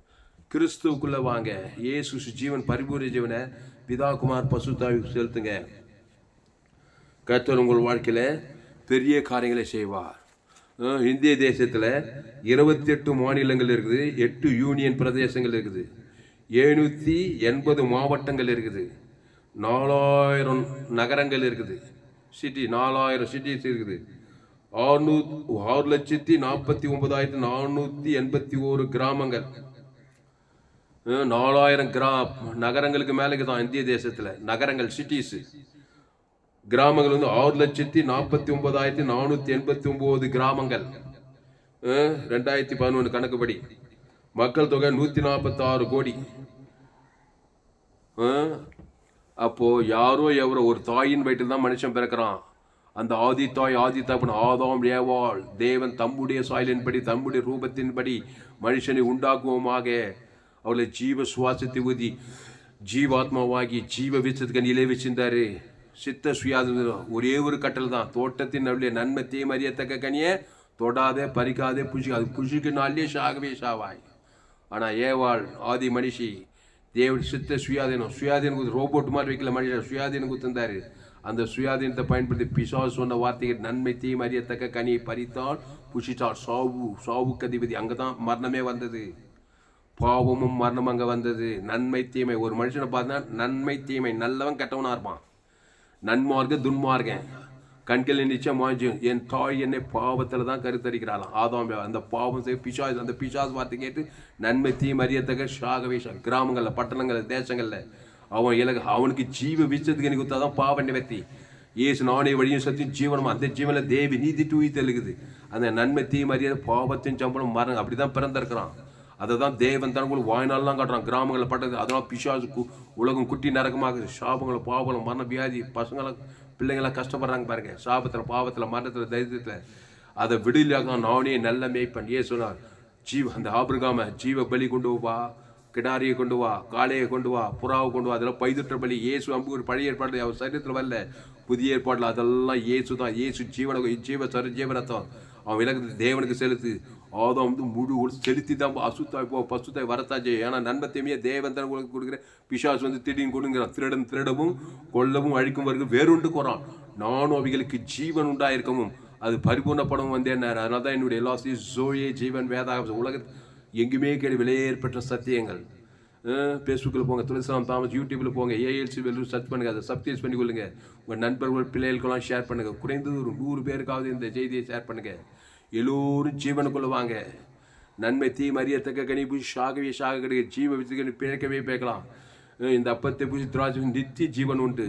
கிறிஸ்துவுக்குள்ளே வாங்க. இயேசு ஜீவன் பரிபூர்ண ஜீவனை பிதா குமார் பசுத்தாய் செலுத்துங்க. கர்த்தர் உங்கள் வாழ்க்கையில் பெரிய காரியங்களை செய்வார். இந்திய தேசத்தில் 28 மாநிலங்கள் இருக்குது, 8 யூனியன் பிரதேசங்கள் இருக்குது, 780 மாவட்டங்கள் இருக்குது, 4000 நகரங்கள் இருக்குது, சிட்டி 4000 சிட்டிஸ் இருக்குது, 6,49,481 கிராமங்கள், 4000 நகரங்களுக்கு மேலே தான் இந்திய தேசத்தில் நகரங்கள் சிட்டிஸு. கிராமங்கள் வந்து 6,49,489 கிராமங்கள். 2011 கணக்குப்படி மக்கள் தொகை 146 கோடி. அப்போ யாரோ எவரோ ஒரு தாயின் வயிற்றில் தான் மனுஷன் பிறக்கிறான். அந்த ஆதி தாய் ஆதி தகப்பன் ஆதாம் ஏவாள் தேவன் தம்முடைய சாயலின்படி தம்முடைய ரூபத்தின்படி மனுஷனை உண்டாக்குவோமாக அவளை ஜீவ சுவாசத்தை ஊதி ஜீவாத்மாவாகி ஜீவ விச்சத்துக்கு நிலை வச்சிருந்தாரு. சித்த சுயாதீனம் ஒரே ஒரு கட்டல் தான். தோட்டத்தின் நடுவே நன்மை தீமை அறியத்தக்க கனியை தொடாதே பறிக்காதே புஷிக்காது. புஷிக்குனாலே சாகவே சாவாய். ஆனால் ஏவாள் ஆதி மனுஷி தேவ சித்த சுயாதீனம். சுயாதீனம் ரோபோட் மாதிரி வைக்கல, மனுஷன் சுயாதீனம் கொடுத்திருந்தாரு. அந்த சுயாதீனத்தை பயன்படுத்தி பிசாசு சொன்ன வார்த்தைகள் நன்மை தீமை அறியத்தக்க கனியை பறித்தால் புஷித்தால் சாவுக்கு அதிபதி. அங்கே தான் மரணமே வந்தது. பாவமும் மரணம் அங்கே வந்தது. நன்மை தீமை ஒரு மனுஷனை பார்த்தா நன்மை தீமை, நல்லவன் கெட்டவனாக இருப்பான். நன்மார்க்க துன்மார்க்கன் கண்கள் நிச்சயம் வாஞ்சி. என் தாய் என்னை பாவத்தில் தான் கருத்தரிக்கிறாளாம். ஆதாம் அந்த பாவம் செய்ய பிசாஸ், அந்த பிசாஸ் வார்த்தை கேட்டு நன்மை தீமை அறியத்தக்க சாகவே கிராமங்களில் பட்டணங்களில் தேசங்களில் அவனுக்கு ஜீவ விச்சத்துக்கு எனக்கு கொடுத்தாதான் பாவ நிவர்த்தி. இயேசு நானே வழியும் சத்தியும் ஜீவனும், அந்த ஜீவனில் தேவி நீதி தூவி தெலுகுது. அந்த நன்மை தீ மரியாதை பாவத்தின் சம்பளம் மரணம் அப்படிதான் பிறந்திருக்கிறான். அதை தான் தேவன் தனக்குள்ள வாய்நாள்லாம் காட்டுறான். கிராமங்களை பட்டது அதெல்லாம் பிசாசு உலகம் குட்டி நரகமாக சாபங்களை பாவங்களும் மரண வியாதி பசங்களாம் பிள்ளைங்களாம் கஷ்டப்படுறாங்க பாருங்க. சாபத்தில் பாவத்தில் மரணத்தில் தைரியத்தில் அதை விடுதலையாக நானே நல்ல மேய்ப்பன். சொன்னார் அந்த ஆபிரகாம ஜீவ பலி கொண்டு வா, கிடாரியை கொண்டு வா, காளையை கொண்டு வா, புறாவை கொண்டு வா, அதெல்லாம் பைதுற்ற பலி. இயேசு அம்பு ஒரு பழைய ஏற்பாடு அவர் சரீரத்தில் வரல, புதிய ஏற்பாட்டில் அதெல்லாம் இயேசு தான். இயேசு ஜீவ ஜீவனத்தம் அவன் விலகுது தேவனுக்கு செலுத்து. ஆதாம் முழு செலுத்தி தான் அசுத்தாய் பசுத்தாய் வரத்தாச்சு. ஏன்னா நன்மத்தையுமே தேவன் தான் உங்களுக்கு கொடுக்குற. பிசாசு திடீர்னு கொடுங்கிறான். திருடவும் கொல்லவும் அழிக்கும் வரைக்கும் வேறுண்டு போறான். நானும் அவைகளுக்கு ஜீவன் உண்டாயிருக்கவும் அது பரிபூர்ணப்படவும் வந்தேன். அதனால தான் என்னுடைய எல்லா ஜோயே ஜீவன் வேதாக உலக எங்குமே கேடு விலையேற்பட்ட சத்தியங்கள். ஃபேஸ்புக்கில் போங்க, துளசிராம் தாமஸ் யூடியூப்பில் போங்க, ஏஎல்சி வெல்லூர் சர்ச் பண்ணுங்கள், அதை சப்ஸ்கிரைப் பண்ணி கொள்ளுங்க. உங்கள் நண்பர்கள் பிள்ளைகளுக்கெல்லாம் ஷேர் பண்ணுங்கள். குறைந்தது ஒரு 100 பேருக்காவது இந்த செய்தியை ஷேர் பண்ணுங்கள். எல்லோரும் ஜீவனுக்குள்ள வாங்க. நன்மை தீ மரியத்தக்க கனி பூசி சாகவே சாக கிடைக்க ஜீவ வித்து பிழைக்கவே பேக்கலாம். இந்த அப்பத்தை பூசி திராட்சை நித்திய ஜீவன் உண்டு.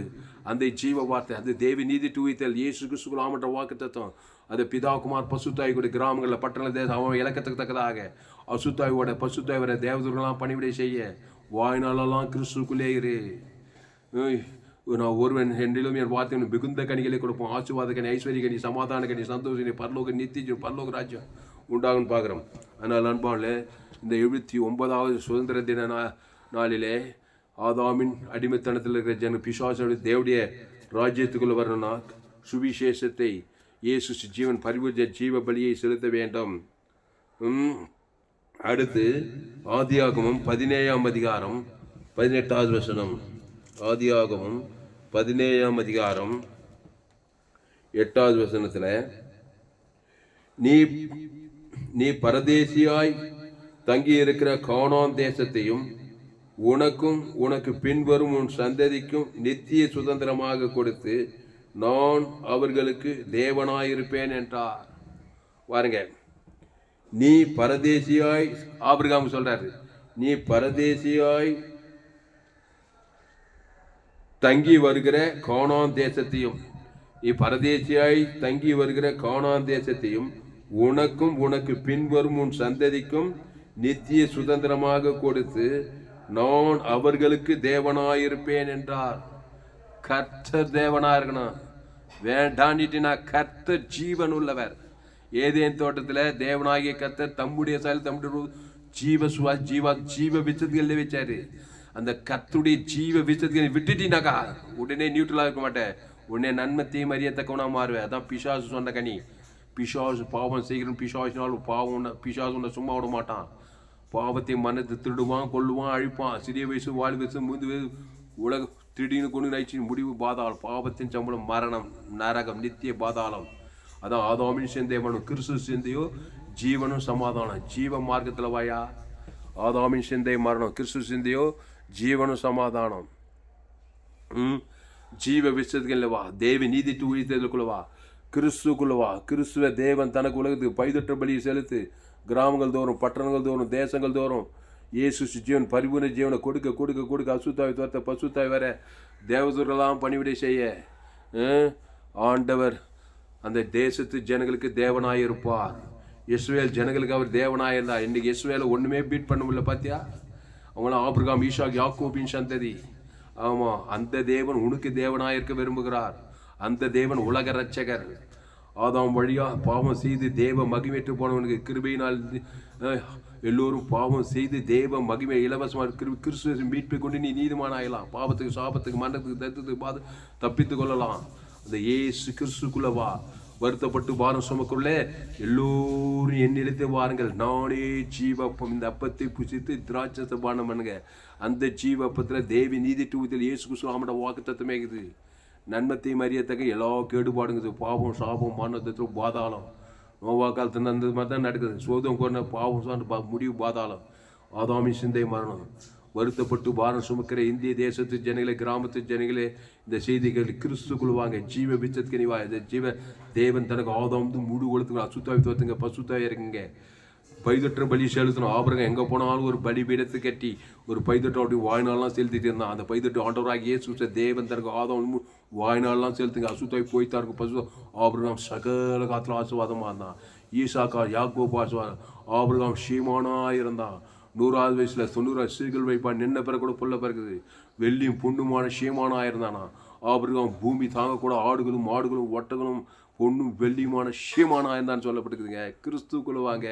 அந்த ஜீவ வார்த்தை அது தேவி நீதி தூவித்தல் இயேசு கிறிஸ்துக்குள்ளாமன்ற வாக்கு தத்துவம். அது பிதாகுமார் பசுத்தாய் கூட கிராமங்களில் பட்டண தேசம் அவன் இலக்கத்துக்கு தக்கதாக அசுத்தாயோட பசுத்தாய் வர தேவதூர்களெல்லாம் பணிவிடை செய்ய வாய்நாளெல்லாம் கிறிஸ்துக்குள்ளே இரு. நான் ஒருவன் என்றிலும் என் வார்த்தை மிகுந்த கனிகளை கொடுப்போம். ஆசீர்வாத கனி, ஐஸ்வர்ய கனி, சமாதான கனி, சந்தோஷ கனி, பரலோக நித்திய பரலோக ராஜ்யம் உண்டாகுன்னு பார்க்குறோம். அதனால் அன்பாவில் இந்த 79வது சுதந்திர தின நாளிலே ஆதாமின் அடிமைத்தனத்தில் இருக்கிற பிசாசனுடைய தேவடைய ராஜ்யத்துக்குள்ளே வரணும்னா சுவிசேஷத்தை இயேசு ஜீவன் பரிபூர்ண ஜீவ பலியை செலுத்த வேண்டும். அடுத்து ஆதியாகமம் 17ஆம் அதிகாரம் 18வது வசனம். ஆதியாகமம் 17ஆம் அதிகாரம் 8வது வசனத்தில் நீ பரதேசியாய் தங்கி இருக்கிற கானான் தேசத்தையும் உனக்கும் உனக்கு பின்வரும் உன் சந்ததிக்கும் நித்திய சுதந்திரமாக கொடுத்து நான் அவர்களுக்கு தேவனாயிருப்பேன் என்றார். பாருங்க, நீ பரதேசியாய் ஆபிரகாம் சொல்றாரு, நீ பரதேசியாய் தங்கி வருகிற கானான் தேசத்தையும், நீ பரதேசியாய் தங்கி வருகிற கானான் தேசத்தையும் உனக்கும் உனக்கு பின்வரும் உன் சந்ததிக்கும் நித்திய சுதந்திரமாக கொடுத்து நான் அவர்களுக்கு தேவனாயிருப்பேன் என்றார். கர்த்தர் தேவனா இருக்கணும். வேண்டாண்டிட்டுனா கர்த்தர் ஜீவன் உள்ளவர். ஏதேன் தோட்டத்தில் தேவனாகிய கர்த்தர் தம்முடைய தம்முடைய ஜீவ விசத்துகளில் வச்சாரு. அந்த கர்த்தருடைய ஜீவ விசத்துகளை விட்டுட்டீனாக்கா உடனே நியூட்ரலாக இருக்க மாட்டேன். உடனே நன்மத்தையும் அறியத்தக்கவனா மாறுவேன். அதான் பிசாசு சொன்ன கனி. பிசாசு பாவம் செய்கிறோம். பிசாசினாலும் பாவம் பிசாசு உன்னை சும்மா விட மாட்டான். பாவத்தை மனத்தை திருடுவான், கொல்லுவான், அழிப்பான். சிறிய வயசு, வாலி வயசு, முந்து வயசு, உலக திடீர்னு கொண்டு நைச்சி முடிவு பாதாளம். பாவத்தின் சம்பளம் மரணம், நரகம், நித்திய பாதாளம். அதான் ஆதாமின் சிந்தையவனும் கிறிஸ்து சிந்தையோ ஜீவனும் சமாதானம். ஜீவ மார்க்கத்தில் வாயா. ஆதாமின் சிந்தை மரணம், கிறிஸ்து சிந்தையோ ஜீவனும் சமாதானம். ஜீவ விசத்துக்குள்ள வா. தேவி நீதி தூழித்தலுக்குள்ள வா. கிறிஸ்துக்குள்ள வா. கிறிஸ்துவ தேவன் தனக்கு உலகத்துக்கு பைதொற்ற பலியை செலுத்து. கிராமங்கள் தோறும், பட்டணங்கள் தோறும், தேசங்கள் தோறும் இயேசு ஜீவன் பரிபூர்ண ஜீவனை கொடுக்க கொடுக்க கொடுக்க அசுத்தாய் தோற்ற பசுத்தாய் வர தேவதூரெல்லாம் பணிவிடை செய்ய ஆண்டவர் அந்த தேசத்து ஜனங்களுக்கு தேவனாயிருப்பார். இஸ்ரவேல் ஜனங்களுக்கு அவர் தேவனாயிருந்தார். இன்னைக்கு இஸ்ரவேலை ஒன்றுமே பீட் பண்ண முடியல. பார்த்தியா, அவங்களாம் ஆபிரகாம், ஈசாக், யாக்கோபின் சந்ததி. ஆமாம், அந்த தேவன் உனக்கு தேவனாயிருக்க விரும்புகிறார். அந்த தேவன் உலக ரட்சகர். ஆதாம் வழியா பாவம் செய்து தேவ மகிமையற்று போனவனுக்கு கிருபையினால் எல்லோரும் பாவம் செய்து தேவ மகிமை இலவசமாக கிறிஸ்துவ மீட்பை கொண்டு நீ நீதிமான ஆகலாம். பாவத்துக்கு, சாபத்துக்கு, மரணத்துக்கு, தத்துவத்துக்கு தப்பித்து கொள்ளலாம். அந்த இயேசு கிறிஸ்துக்குள்ள வா. வருத்தப்பட்டு பாரம் சுமக்குள்ளே எல்லோரும் என்னிடத்தை வாருங்கள், நானே ஜீவப்பம். இந்த அப்பத்தை புசித்து திராட்சத்தை பானம் பண்ணுங்க. அந்த ஜீவப்பத்தில் தேவி நீதி தூவத்தில் இயேசு கிறிஸ்து ஆமட வாக்கு தத்துவமே இருக்குது. நன்மத்தையும் அறியத்தக்க எல்லா கேடுபாடுங்குது. பாவம், சாபம், மரணத்துவம், பாதாளம். நோவா காலத்தில் அந்த மாதிரி தான் நடக்குது. சோதம் கொண்ட பாவம் சார்ந்த முடிவு பாதாளம். ஆதாமி சிந்தை மரணம். வருத்தப்பட்டு பாரம் சுமக்கிற இந்திய தேசத்து ஜனங்களே, கிராமத்து ஜனங்களே, இந்த செய்திகள் கிறிஸ்துக்குள் வாங்க. ஜீவ விச்சத்துக்கு நீ வா. இந்த ஜீவ தேவன் தனக்கு ஆதாம் முழு ஒழுத்துங்க. அசுத்தாவி தோத்துங்க, பசுத்தாவி இருக்குங்க. பைதொற்ற பலி செலுத்தணும். ஆபிரகாம் எங்கே போனாலும் ஒரு பலி பீடத்தை கட்டி ஒரு பைதொற்ற அப்படி வாய்நாள்லாம் செலுத்திட்டு இருந்தான். அந்த பைதொற்று ஆண்டவராக இயேசு தேவன் தனக்கு ஆதம் வாய்நாள்லாம் செலுத்துங்க. அசுத்தாய் போய்த்தா இருக்கும் பசு. ஆபிரகாம் சகல காலத்தில் ஆசீர்வாதமாக இருந்தான். ஈசாக்கா யாக்கோபு ஆசீர்வாதம். ஆபிரகாம் சீமானாக இருந்தான். 100வது வயசில் 90 சீர்கள் வைப்பான். நின்ன பிறகு கூட புள்ள பிறகுது. வெள்ளியும் பொண்ணுமான சீமானாக இருந்தானா. ஆபிரகாம் பூமி தாங்கக்கூட ஆடுகளும் மாடுகளும் ஒட்டகளும் பொண்ணும் வெள்ளியுமான சீமானா இருந்தான்னு சொல்லப்பட்டுக்குதுங்க. கிறிஸ்துக்குள்ள வாங்க.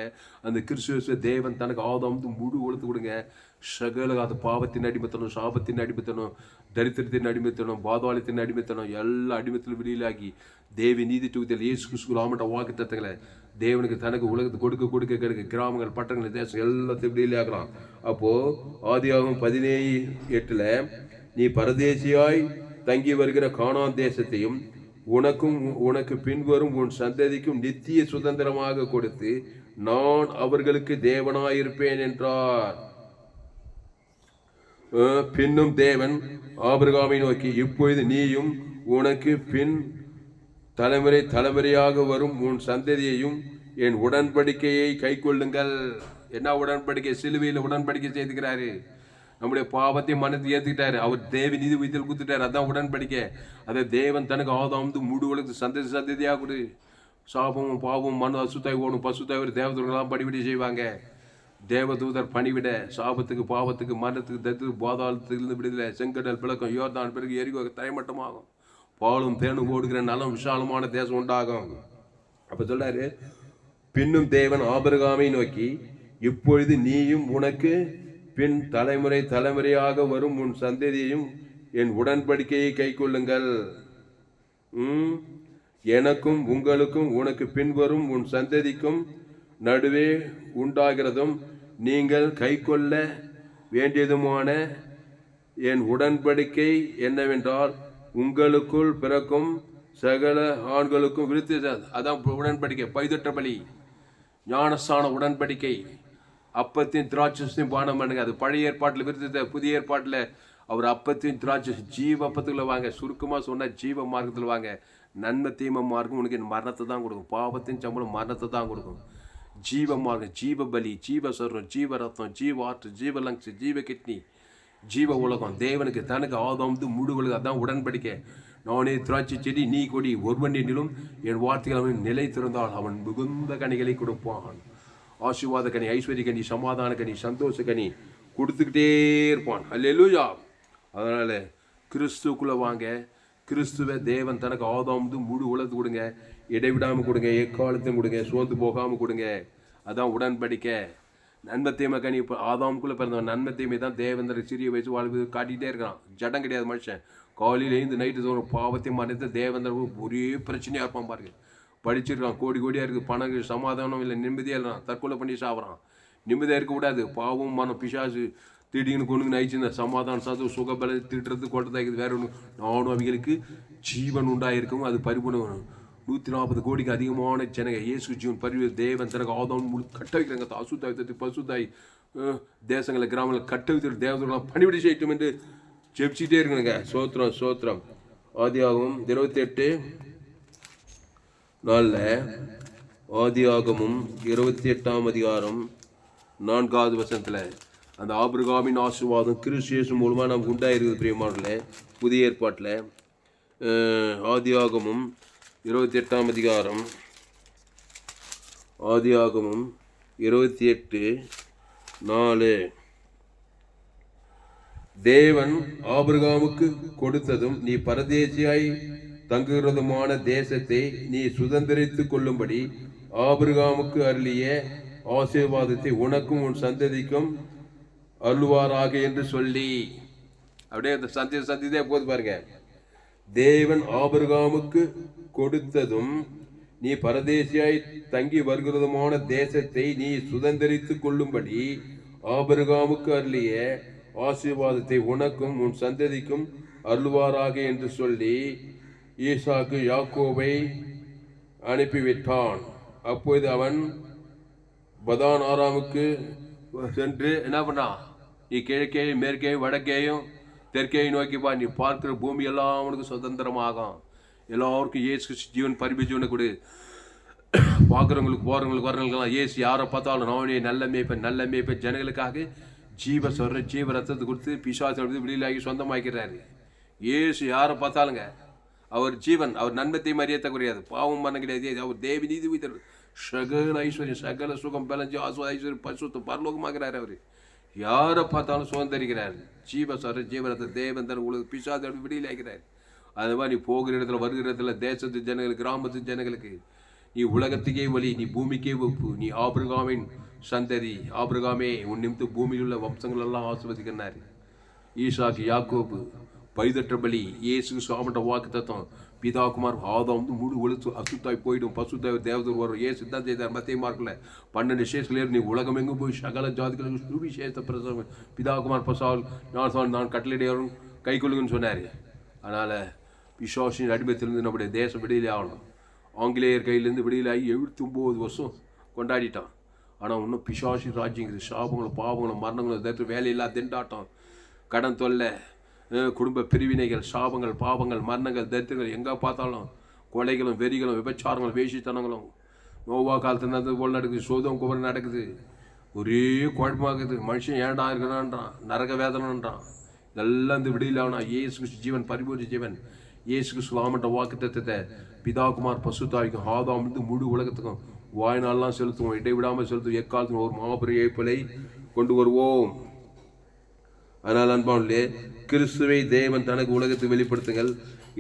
அந்த கிறிஸ்துவ தேவன் தனக்கு ஆதாம் முழு கொடுத்து கொடுங்க. சகல அது பாவத்தின் அடிமைத்தனம், சாபத்தின் அடிமைத்தனம், தரித்திரத்தின் அடிமைத்தனம், பாதாளத்தின் அடிமைத்தனம், எல்லா அடிமைத்திலும் வெளியிலாகி தேவி நீதி தொகுதியில் இயேசு கிறிஸ்து ஆமட்ட வாக்கு தத்தங்களை தேவனுக்கு தனக்கு உலகத்துக்கு கொடுக்க கொடுக்க கிடைக்க கிராமங்கள் பட்டங்கள் தேசம் எல்லாத்தையும் வெளியிலாகலாம். அப்போது ஆதியாகமம் 17:8 நீ பரதேசியாய் தங்கி வருகிற கானான் தேசத்தையும் உனக்கும் உனக்கு பின்வரும் உன் சந்ததிக்கும் நித்திய சுதந்திரமாக கொடுத்து நான் அவர்களுக்கு தேவனாயிருப்பேன் என்றார். பின்னும் தேவன் ஆபிரகாமை நோக்கி இப்பொழுது நீயும் உனக்கு பின் தலைமுறை தலைமுறையாக வரும் உன் சந்ததியையும் என் உடன்படிக்கையை கை கொள்ளுங்கள். என்ன உடன்படிக்கை? சிலுவையில் உடன்படிக்கை செய்துக்கிறாரு. நம்முடைய பாவத்தை மனத்தை ஏற்றுக்கிட்டாரு. அவர் தேவி நீதி வைத்தல் கொடுத்துட்டாரு. அதான் உடன்படிக்கை. அதை தேவன் தனக்கு ஆதாம் முழு உலகத்து சந்ததி சந்ததியாக கொடு. சாபமும் பாவமும் மனு அசுத்தாய் ஓடும். பசுத்தாய் தேவதூதர்களாம் பணிவிடை செய்வாங்க. தேவதூதர் பணிவிட சாபத்துக்கு பாவத்துக்கு மரணத்துக்கு தத்துக்கு பாதாளத்துக்கு விடுதலை. செங்கடல் பிளக்கம் யோர்தான் பிறகு எரிகோ தரைமட்டமாகும். பாலும் தேனும் ஓடுகிற நலம் விசாலமான தேசம் உண்டாகும். அப்ப சொல்றாரு, பின்னும் தேவன் ஆபிரகாமை நோக்கி இப்பொழுது நீயும் உனக்கு பின் தலைமுறை தலைமுறையாக வரும் உன் சந்ததியையும் என் உடன்படிக்கையை கை கொள்ளுங்கள். எனக்கும் உங்களுக்கும் உனக்கு பின்வரும் உன் சந்ததிக்கும் நடுவே உண்டாகிறதும் நீங்கள் கை கொள்ள வேண்டியதுமான என் உடன்படிக்கை என்னவென்றால் உங்களுக்குள் பிறக்கும் சகல ஆண்களுக்கும் விருத்தி. அதான் உடன்படிக்கை. பைதொற்ற பலி, ஞானஸ்தான உடன்படிக்கை, அப்பத்தையும் திராட்சையும் பானம் பண்ணுங்க. அது பழைய ஏற்பாட்டில் விருத்தி. புதிய ஏற்பாட்டில் அவர் அப்பத்தையும் திராட்சை ஜீவ அப்பத்துக்குள்ள வாங்க. சுருக்கமாக சொன்னால் ஜீவ மார்க்கத்தில் வாங்க. நன்மை தீம மார்க்கம் உனக்கு மரணத்தை தான் கொடுக்கும். பாவத்தின் சம்பளம் மரணத்தை தான் கொடுக்கும். ஜீவ மார்க்கம், ஜீவ பலி, ஜீவ சர்வம், ஜீவ ரத்தம், ஜீவ ஆற்று, ஜீவ லங்ஸ், ஜீவ கிட்னி, ஜீவ உலகம். தேவனுக்கு தனக்கு ஆதாம் முழு உலகம். அதான் உடன்படிக்கை. நானே திராட்சை செடி நீ கொடி ஒருவன் என்னிலும் என் வார்த்தைகள் அவன் நிலை திறந்தால் அவன் மிகுந்த கனிகளை கொடுப்பான். ஆசீர்வாத கனி, ஐஸ்வர்ய கனி, சமாதான கனி, சந்தோஷ கனி கொடுத்துக்கிட்டே இருப்பான். அல்லேலூயா. அதனால கிறிஸ்துக்குள்ள வாங்க. கிறிஸ்துவ தேவன் தனக்கு ஆதாம் முழு உலகத்து கொடுங்க. இடைவிடாமல் கொடுங்க. எக்காலத்தையும் கொடுங்க. சோர்ந்து போகாமல் கொடுங்க. அதான் உடன்படிக்கை. நன்மை தீமை கனி. இப்போ ஆதாமுக்குள்ளே பிறந்தவன் நன்மை தீமை தான் தேவன் சிறிய வயசு வாழ்வு காட்டிகிட்டே இருக்கிறான். ஜடம் கிடையாது மனுஷன். காலையில் எழுந்து நைட்டு தோறும் பாவத்தை மறைத்து தேவன் ஒரே பிரச்சனையாக இருப்பான் பாருங்க. படிச்சிருக்கான், கோடி கோடியாக இருக்குது, பணம் சமாதானம் இல்லை, நிம்மதியாக இல்லைனா தற்கொலை பண்ணி சாப்பிட்றான். நிம்மதியாக இருக்கக்கூடாது. பாவம் மனம் பிசாசு திடீர்னு கொண்டு நயிச்சுன்னா சமாதானம் சாத்து சுகபல திட்டுறது கொண்டதாக இருக்குது. வேற ஒன்று நானும் அவங்களுக்கு ஜீவன் உண்டாயிருக்கும். அது பரிபூர்ணம். 140 கோடிக்கு அதிகமான ஜனங்க இயேசு ஜீவன் பரிவு தேவன் தனக்கு ஆதாம் முழு கட்ட வைக்கிறாங்க. அசுத்தாய் பசுத்தாய் தேசங்களை கிராமங்களில் கட்ட வைக்கிற தேவதெல்லாம் பணிவிடை செய்யட்டும் என்று ஜெபிச்சுட்டே இருக்கணுங்க. சோத்திரம் சோத்திரம். ஆதியாகமும் 28:4 ஆதியாகமும் 28ஆம் அதிகாரம் 4வது வசனத்தில் அந்த ஆபிரகாமின் ஆசீர்வாதம் கிறிஸ்து மூலமாக நமக்கு உண்டாயிருக்குது. பிரியமானவர்களே, புதிய ஏற்பாட்டில் ஆதியாகமும் 28ஆம் அதிகாரம், ஆதியாகமும் 28:4 தேவன் ஆபிரகாமுக்கு கொடுத்ததும் நீ பரதேசியாய் தங்குகிறதுமான தேசத்தை நீ சுதந்திரித்துக் கொள்ளும்படி ஆபிரகாமுக்கு அருளிய ஆசீர்வாதத்தை உனக்கும் உன் சந்ததிக்கும் அருள்வாராக என்று சொல்லி, அப்படியே அந்த சந்ததியே போது பாருங்க. தேவன் ஆபிரகாமுக்கு கொடுத்ததும் நீ பரதேசியாய் தங்கி வருகிறதுமான தேசத்தை நீ சுதந்திரித்துக் கொள்ளும்படி ஆபிரகாமுக்கு அருளிய ஆசீர்வாதத்தை உனக்கும் உன் சந்ததிக்கும் அருள்வாராக என்று சொல்லி ஈசாக்கு யாக்கோபை அனுப்பிவிட்டான். அப்போது அவன் பதான் ஆராமுக்கு சென்று என்ன பண்ணான்? நீ கிழக்கையும் மேற்கையும் வடக்கையும் தெற்கையும் நோக்கிப்பா. நீ பார்க்கிற பூமி எல்லாம் அவனுக்கு சுதந்திரமாகும். எல்லாருக்கும் இயேசு ஜீவன் பரிபு ஜீவனை கொடு. பார்க்குறவங்களுக்கு போகிறவங்களுக்கு வரவங்களுக்கெல்லாம் ஏசு யாரை பார்த்தாலும் நானே நல்ல மேய்ப்பன் ஜனங்களுக்காக ஜீவ ரத்தத்தை கொடுத்து பிசாசு வெளியிலாகி சொந்தமாக்கிறாரு. ஏசு யாரை பார்த்தாலுங்க அவர் ஜீவன், அவர் நன்மத்தை மரியத்தை குறையாது, பாவம் பண்ண கிடையாது, அவர் தேவி நீதி வைத்தர், சகல ஐஸ்வர்யம் சகல சுகம் பலஞ்சி ஐஸ்வர்யம் பசுத்தம் பரலோகமாகிறார். அவர் யாரை பார்த்தாலும் சுதந்திரிக்கிறார். ஜீவரத்தை தேவன் தன் உங்களுக்கு பிசாசு வெளியில் ஆகிறார். அது மாதிரி நீ போகிற இடத்துல வருகிற இடத்துல தேசத்து ஜனங்களுக்கு கிராமத்து ஜனங்களுக்கு நீ உலகத்துக்கே வழி, நீ பூமிக்கே ஒப்பு, நீ ஆபிரகாமின் சந்ததி, ஆபிரகாமே உன் நிமித்து பூமியில் உள்ள வம்சங்கள் எல்லாம் ஆசிர்வதிக்கிறார். ஈசாக்கு யாக்கோபு பைதற்ற பலி இயேசு சாமட்ட வாக்கு தத்துவம் பிதாகுமார் ஆதாம் மூடு ஒழுத்து அசுத்தாய் போயிடும், பசுத்தாய் தேவதூர் வரும். ஏசு தான் செய்தார். மத்திய மார்க்கில் 12 சேஷங்களே நீ உலகம் எங்கும் போய் சகல ஜாதிகளுக்கு சுவிசேஷ பிரசவம் பிதாகுமார் பசால் நான் கட்டளையிடையும் கை கொள்ளுங்கன்னு சொன்னார். அதனால் பிசாசின் அடிமத்திலிருந்து நம்முடைய தேசம் விடுதலை ஆகணும். ஆங்கிலேயர் கையிலேருந்து விடுதலையாகி 79 வருஷம் கொண்டாடிட்டான். ஆனால் இன்னும் பிசாசின் ராஜ்யங்கிறது சாபங்களும் பாவங்களும் மரணங்களும் தவிர வேலையில்லா திண்டாட்டம், கடன் தொல்லை, குடும்ப பிரிவினைகள், சாபங்கள், பாவங்கள், மரணங்கள், தரித்திரங்கள், எங்கே பார்த்தாலும் கொலைகளும் வெறிகளும் விபச்சாரங்களும் வேசித்தனங்களும் நோவா காலத்தில் நடந்தது போல் நடக்குது. சோதம் குபரம் நடக்குது. ஒரே குழப்பமாகுது. மனுஷன் ஏண்டா இருக்கிறான்றான், நரக வேதனைன்றான். இதெல்லாம் இந்த விடுதலை ஆகணும். இயேசு கிறிஸ்து ஜீவன், பரிபூர்ண ஜீவன். இயேசு கிறிஸ்து ஆமட்ட வாக்கு தத்துவத்தை பிதாகுமார் பசுத்தாய்க்கும் ஆதாம் முழு உலகத்துக்கும் வாய்நாளெலாம் செலுத்துவோம், இடைவிடாமல் செலுத்துவோம். எக்காலத்துக்கும் ஒரு மாபெரும் ஏற்பலை கொண்டு வருவோம். அதனால் அன்பானே, கிறிஸ்துவை தேவன் தனக்கு உலகத்தை வெளிப்படுத்துங்கள்,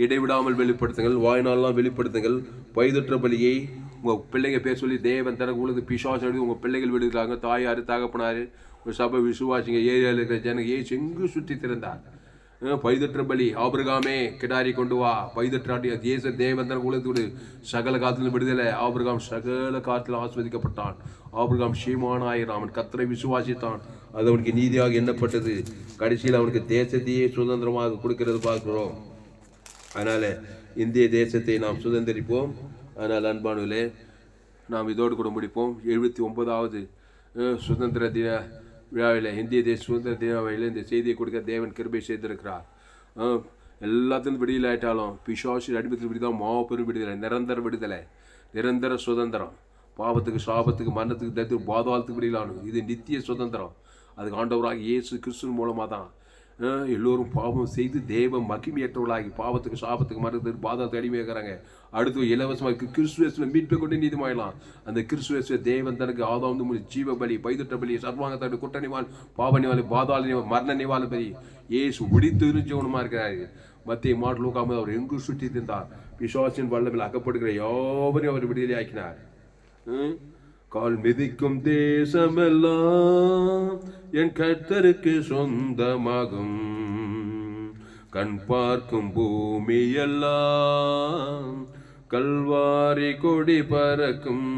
இடைவிடாமல் வெளிப்படுத்துங்கள், வாய்நாளெலாம் வெளிப்படுத்துங்கள். பைதற்ற பலியை உங்கள் பிள்ளைங்க பேர் சொல்லி தேவன் தனக்கு உலகத்து பிசாசு எழுதி உங்கள் பிள்ளைகள் வெளியிடுறாங்க. தாயார் தகப்பனார் ஒரு சபை விசுவாசிங்க ஏரியாவில் இருக்கிற ஜனங்க ஏசு எங்கு சுற்றி திறந்தார். பைதற்ற பலி ஆபிரகாமே கிடாரி கொண்டு வா, பைதற்றாடி இயேசு தேவன் தனக்கு உலகத்தோடு சகல காலத்திலும் விடுதலை. ஆபிரகாம் சகல காலத்தில் ஆஸ்வதிக்கப்பட்டான். ஆபிரகாம் சீமானாயிரம், அவன் கர்த்தரை விசுவாசித்தான், அது அவனுக்கு நீதியாக எண்ணப்பட்டது. கடைசியில் அவனுக்கு தேசத்தையே சுதந்திரமாக கொடுக்கிறது பார்க்கிறோம். அதனால் இந்திய தேசத்தை நாம் சுதந்திரிப்போம். அதனால் அன்பானுகளே, நாம் இதோடு கூட முடிப்போம். 79வது சுதந்திர தின விழாவில், இந்திய தேச சுதந்திர தின விழாவில் இந்த செய்தியை கொடுக்க தேவன் கிருபை செய்திருக்கிறார். எல்லாத்திலும் விடுதலை ஆயிட்டாலும் பிசாசின் அடிமத்தில் விடுதலை, மாபெரும் விடுதலை, நிரந்தர சுதந்திரம். பாவத்துக்கு, சாபத்துக்கு, மரணத்துக்கு, தத்துக்கு, பாதாளத்துக்கு விடுதலானும். இது நித்திய சுதந்திரம். அதுக்கு ஆண்டவராக இயேசு கிறிஸ்துவின் மூலமாக தான் எல்லோரும் பாவம் செய்து தேவ மகிமையற்றவர்களாகி பாவத்துக்கு, சாபத்துக்கு, மரணத்துக்கு, பாதாளத்துக்கு அடிமையாகிறாங்க. அடுத்து இலவசமாக கிறிஸ்துவேஸ்வரை மீட்பை கொண்டு நீதிமாயலாம். அந்த கிறிஸ்துவேஸ்வர தேவன் தனக்கு ஆதாம் ஜீவ பலி, பைதற்ற பலி, சர்வாங்கத்தோட குற்ற நிவான், பாவ நிவாலி, பாதாள நிவான், மரண நிவாரண பலி ஏசு உடித்து ஜீவனமாக இருக்கிறார்கள். மத்திய மாட்டலூக்காமல் அவர் எங்கு சுற்றி தின்றார். பிசாசின் வல்லமையில் அகப்படுகிற யாவரையும் அவர் விடுதலை ஆக்கினார். கால் மிதிக்கும் தேசமெல்லாம் என் கர்த்தருக்கு சொந்தமாகும், கண் பார்க்கும் பூமியெல்லாம் கல்வாரி கொடி பறக்கும்.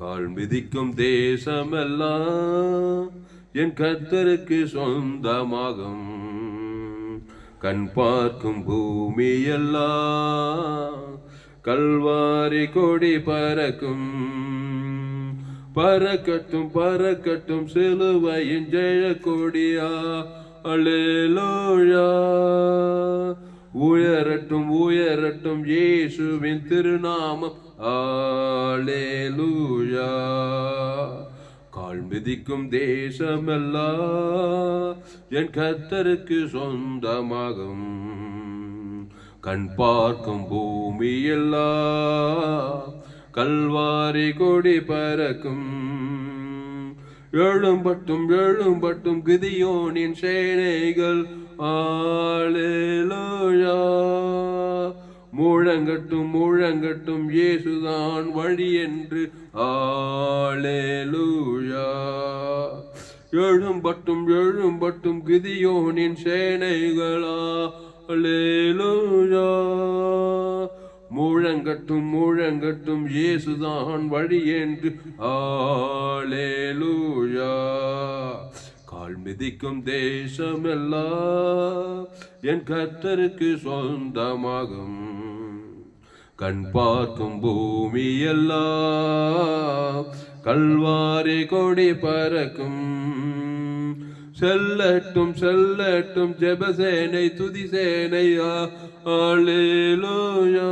கால் மிதிக்கும் தேசமெல்லாம் என் கர்த்தருக்கு சொந்தமாகும், கண் பார்க்கும் பூமியெல்லாம் கல்வாரி கொடி பறக்கும். பறக்கட்டும் பறக்கட்டும் சிலுவையின் ஜெய கொடியா, அல்லேலூயா. உயரட்டும் உயரட்டும் இயேசுவின் திருநாமம், அல்லேலூயா. கால் மிதிக்கும் தேசமெல்லாம் என் கர்த்தருக்கு சொந்தமாகும், கண் பார்க்கும் பூமியெல்லாம் கல்வாரி கொடி பறக்கும். எழும்பட்டும் எழும்பட்டும் கிதியோனின் சேனைகள், அல்லேலூயா. முழங்கட்டும் முழங்கட்டும் இயேசுதான் வழி என்று, அல்லேலூயா. எழும்பட்டும் எழும்பட்டும் கிதியோனின் சேனைகளா, அல்லேலூயா. முழங்கட்டும் முழங்கட்டும் இயேசுதான் வழி என்று, அல்லேலூயா. கால் மிதிக்கும் தேசமெல்லாம் என் கர்த்தருக்கு சொந்தமாகும், கண் பார்க்கும் பூமியெல்லாம் கல்வாரி கொடி பறக்கும். செல்லட்டும் செல்லட்டும் ஜெபசேனை துதிசேனையா, அல்லேலூயா.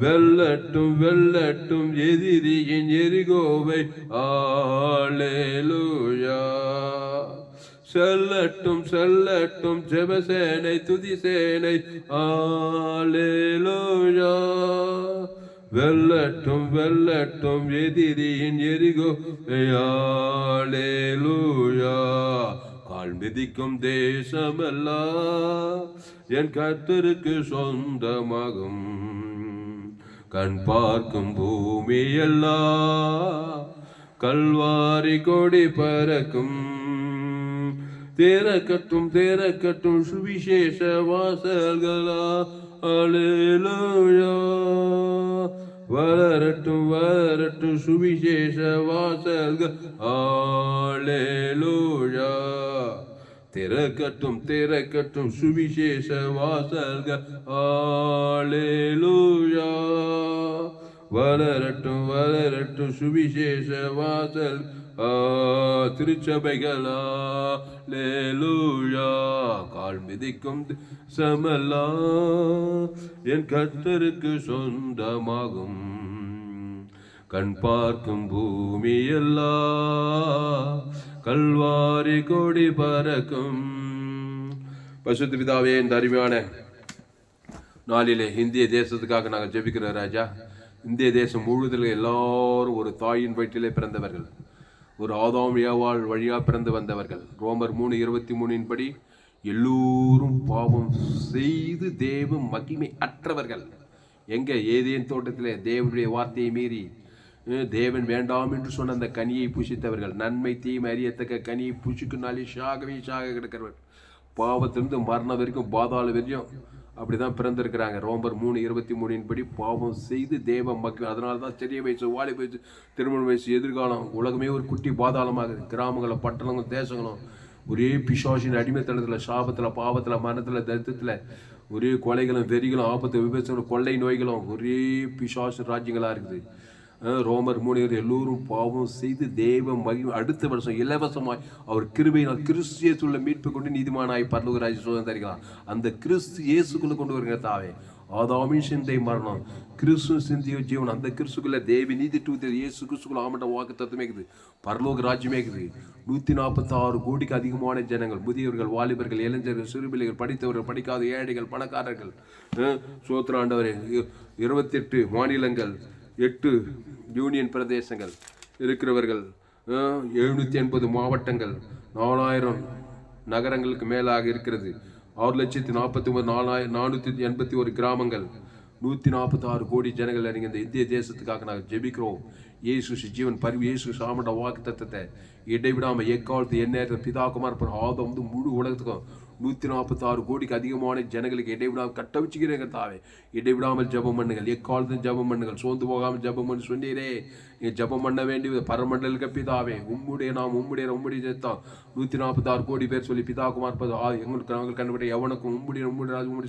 வெல்லட்டும் வெல்லட்டும் எதிரியின் எரிகோவை. அல்லேலூயா. செல்லட்டும் செல்லட்டும் ஜெபசேனை துதிசேனை. அல்லேலூயா. வெல்லட்டும் வெல்லட்டும் எதிரியின் எரிகோவை. அல்லேலூயா. கால் மிதிக்கும் தேசமெல்லாம் என் கர்த்தருக்கு சொந்தமாகும். கண் பார்க்கும் பூமியெல்லாம் கல்வாரி கொடி பறக்கும். திறக்கட்டும் திறக்கட்டும் சுவிசேஷ வாசல்களா. அல்லேலூயா. வளரட்டும் வளரட்டும் சுவிசேஷ வாசல்கள். அல்லேலூயா. திறக்கட்டும் திறக்கட்டும் சுவிசேஷ வாசல்கள். அல்லேலூயா. வளரட்டும் வளரட்டும் சுவிசேஷ வாசல். திருச்சபைகளா. அல்லேலூயா. கால் மிதிக்கும் சமலா என் கர்த்தருக்கு சொந்தமாகும். கண் பார்க்கும் பூமி எல்லாம் கல்வாரி கொடி பறக்கும். பசுத்த பிதாவே, இந்த அருமையான நாளிலே இந்திய தேசத்துக்காக நாங்கள் ஜெபிக்கிற ராஜா. இந்திய தேசம் முழுவதில் எல்லாரும் ஒரு தாயின் வயிற்றிலே பிறந்தவர்கள், ஒரு ஆதாம் ஏவாள் வழியாக பிறந்து வந்தவர்கள். ரோமர் 3:23 படி எல்லோரும் பாவம் செய்து தேவ மகிமை அற்றவர்கள். எங்கே? ஏதேன் தோட்டத்திலே தேவனுடைய வார்த்தையை மீறி தேவன் வேண்டாம் என்று சொன்ன அந்த கனியை புசித்தவர்கள். நன்மை தீமை அறியத்தக்க கனியை புசிக்குனாலே சாகவே சாக கிடக்கிறவர். பாவத்திலிருந்து மரணம் வரைக்கும் பாதாள வரையும் அப்படிதான் பிறந்திருக்கிறாங்க. ரோமர் 3:23 படி பாவம் செய்து தேவ மக்கள். அதனால தான் சிறிய வயசு, வாலி வயசு, திருமண வயசு, எதிர்காலம், உலகமே ஒரு குட்டி பாதாளமாக. கிராமங்களும் பட்டணங்களும் தேசங்களும் ஒரே பிசாசின் அடிமைத்தனத்தில், சாபத்தில், பாவத்தில், மரணத்தில், தரித்திரத்தில் ஒரே கொலைகளும் வெறிகளும் ஆபத்து விபத்துகளும் கொள்ளை நோய்களும் ஒரே பிசாசு ராஜ்யங்களாக இருக்குது. ரோமர் 3 எல்லோரும் பாவம் செய்து தேவ மகிமை அடுத்த வருஷம் இலவசமாய் அவர் கிருபையினால் கிறிஸ்து இயேசுக்குள்ள மீட்பு கொண்டு நீதிமானாய் பரலோக ராஜ்யம் சுதந்தரிக்கலாம். அந்த கிறிஸ்து இயேசுக்குள்ள கொண்டு வருகிற தாவே. ஆதாமின் சிந்தை மரணம், கிறிஸ்து சிந்திய ஜீவன். அந்த கிறிஸ்துக்குள்ள தேவி நீதி டூத்து இயேசு கிறிஸ்துக்குள்ள ஆமட்ட வாக்கு தத்துவமே இருக்குது. பரலோக ராஜ்யமே இருக்குது. 146 கோடிக்கு அதிகமான ஜனங்கள், முதியவர்கள், வாலிபர்கள், இளைஞர்கள், சிறுபிள்ளைகள், படித்தவர்கள், படிக்காத ஏழைகள், பணக்காரர்கள். சோத்திராண்டவரே, 28 மாநிலங்கள், 8 யூனியன் பிரதேசங்கள் இருக்கிறவர்கள், 780 மாவட்டங்கள், 4000 நகரங்களுக்கு மேலாக இருக்கிறது. 6,49,481 கிராமங்கள், 146 கோடி ஜனங்கள். நீங்கள் இந்த இந்திய தேசத்துக்காக நாங்கள் ஜெபிக்கிறோம். இயேசு ஜீவன் பரிவு, இயேசு சாமண்ட வாக்கு தத்தத்தை இடைவிடாமல் எக்காலத்து எந்நேரத்தில் பிதாகுமார் ஆதம் வந்து முழு உலகத்துக்கும் 146 கோடிக்கு அதிகமான ஜனங்களுக்கு இடைவிடாமல் கட்ட வச்சுக்கிறேங்க தாவே. இடைவிடாமல் ஜபம் பண்ணுங்கள், எக்காலத்தையும் ஜபம் பண்ணுங்கள், சோர்ந்து போகாமல் ஜபம் பண்ணி சொன்னீரே. நீங்கள் ஜபம் பண்ண வேண்டியது பரமண்டலுக்கு பிதாவே. உம்முடைய சேர்த்தான் 146 கோடி பேர் சொல்லி பிதாகுமார் எங்களுக்கு நாங்கள் கண்டுபிடி எவனுக்கும் உம்முடைய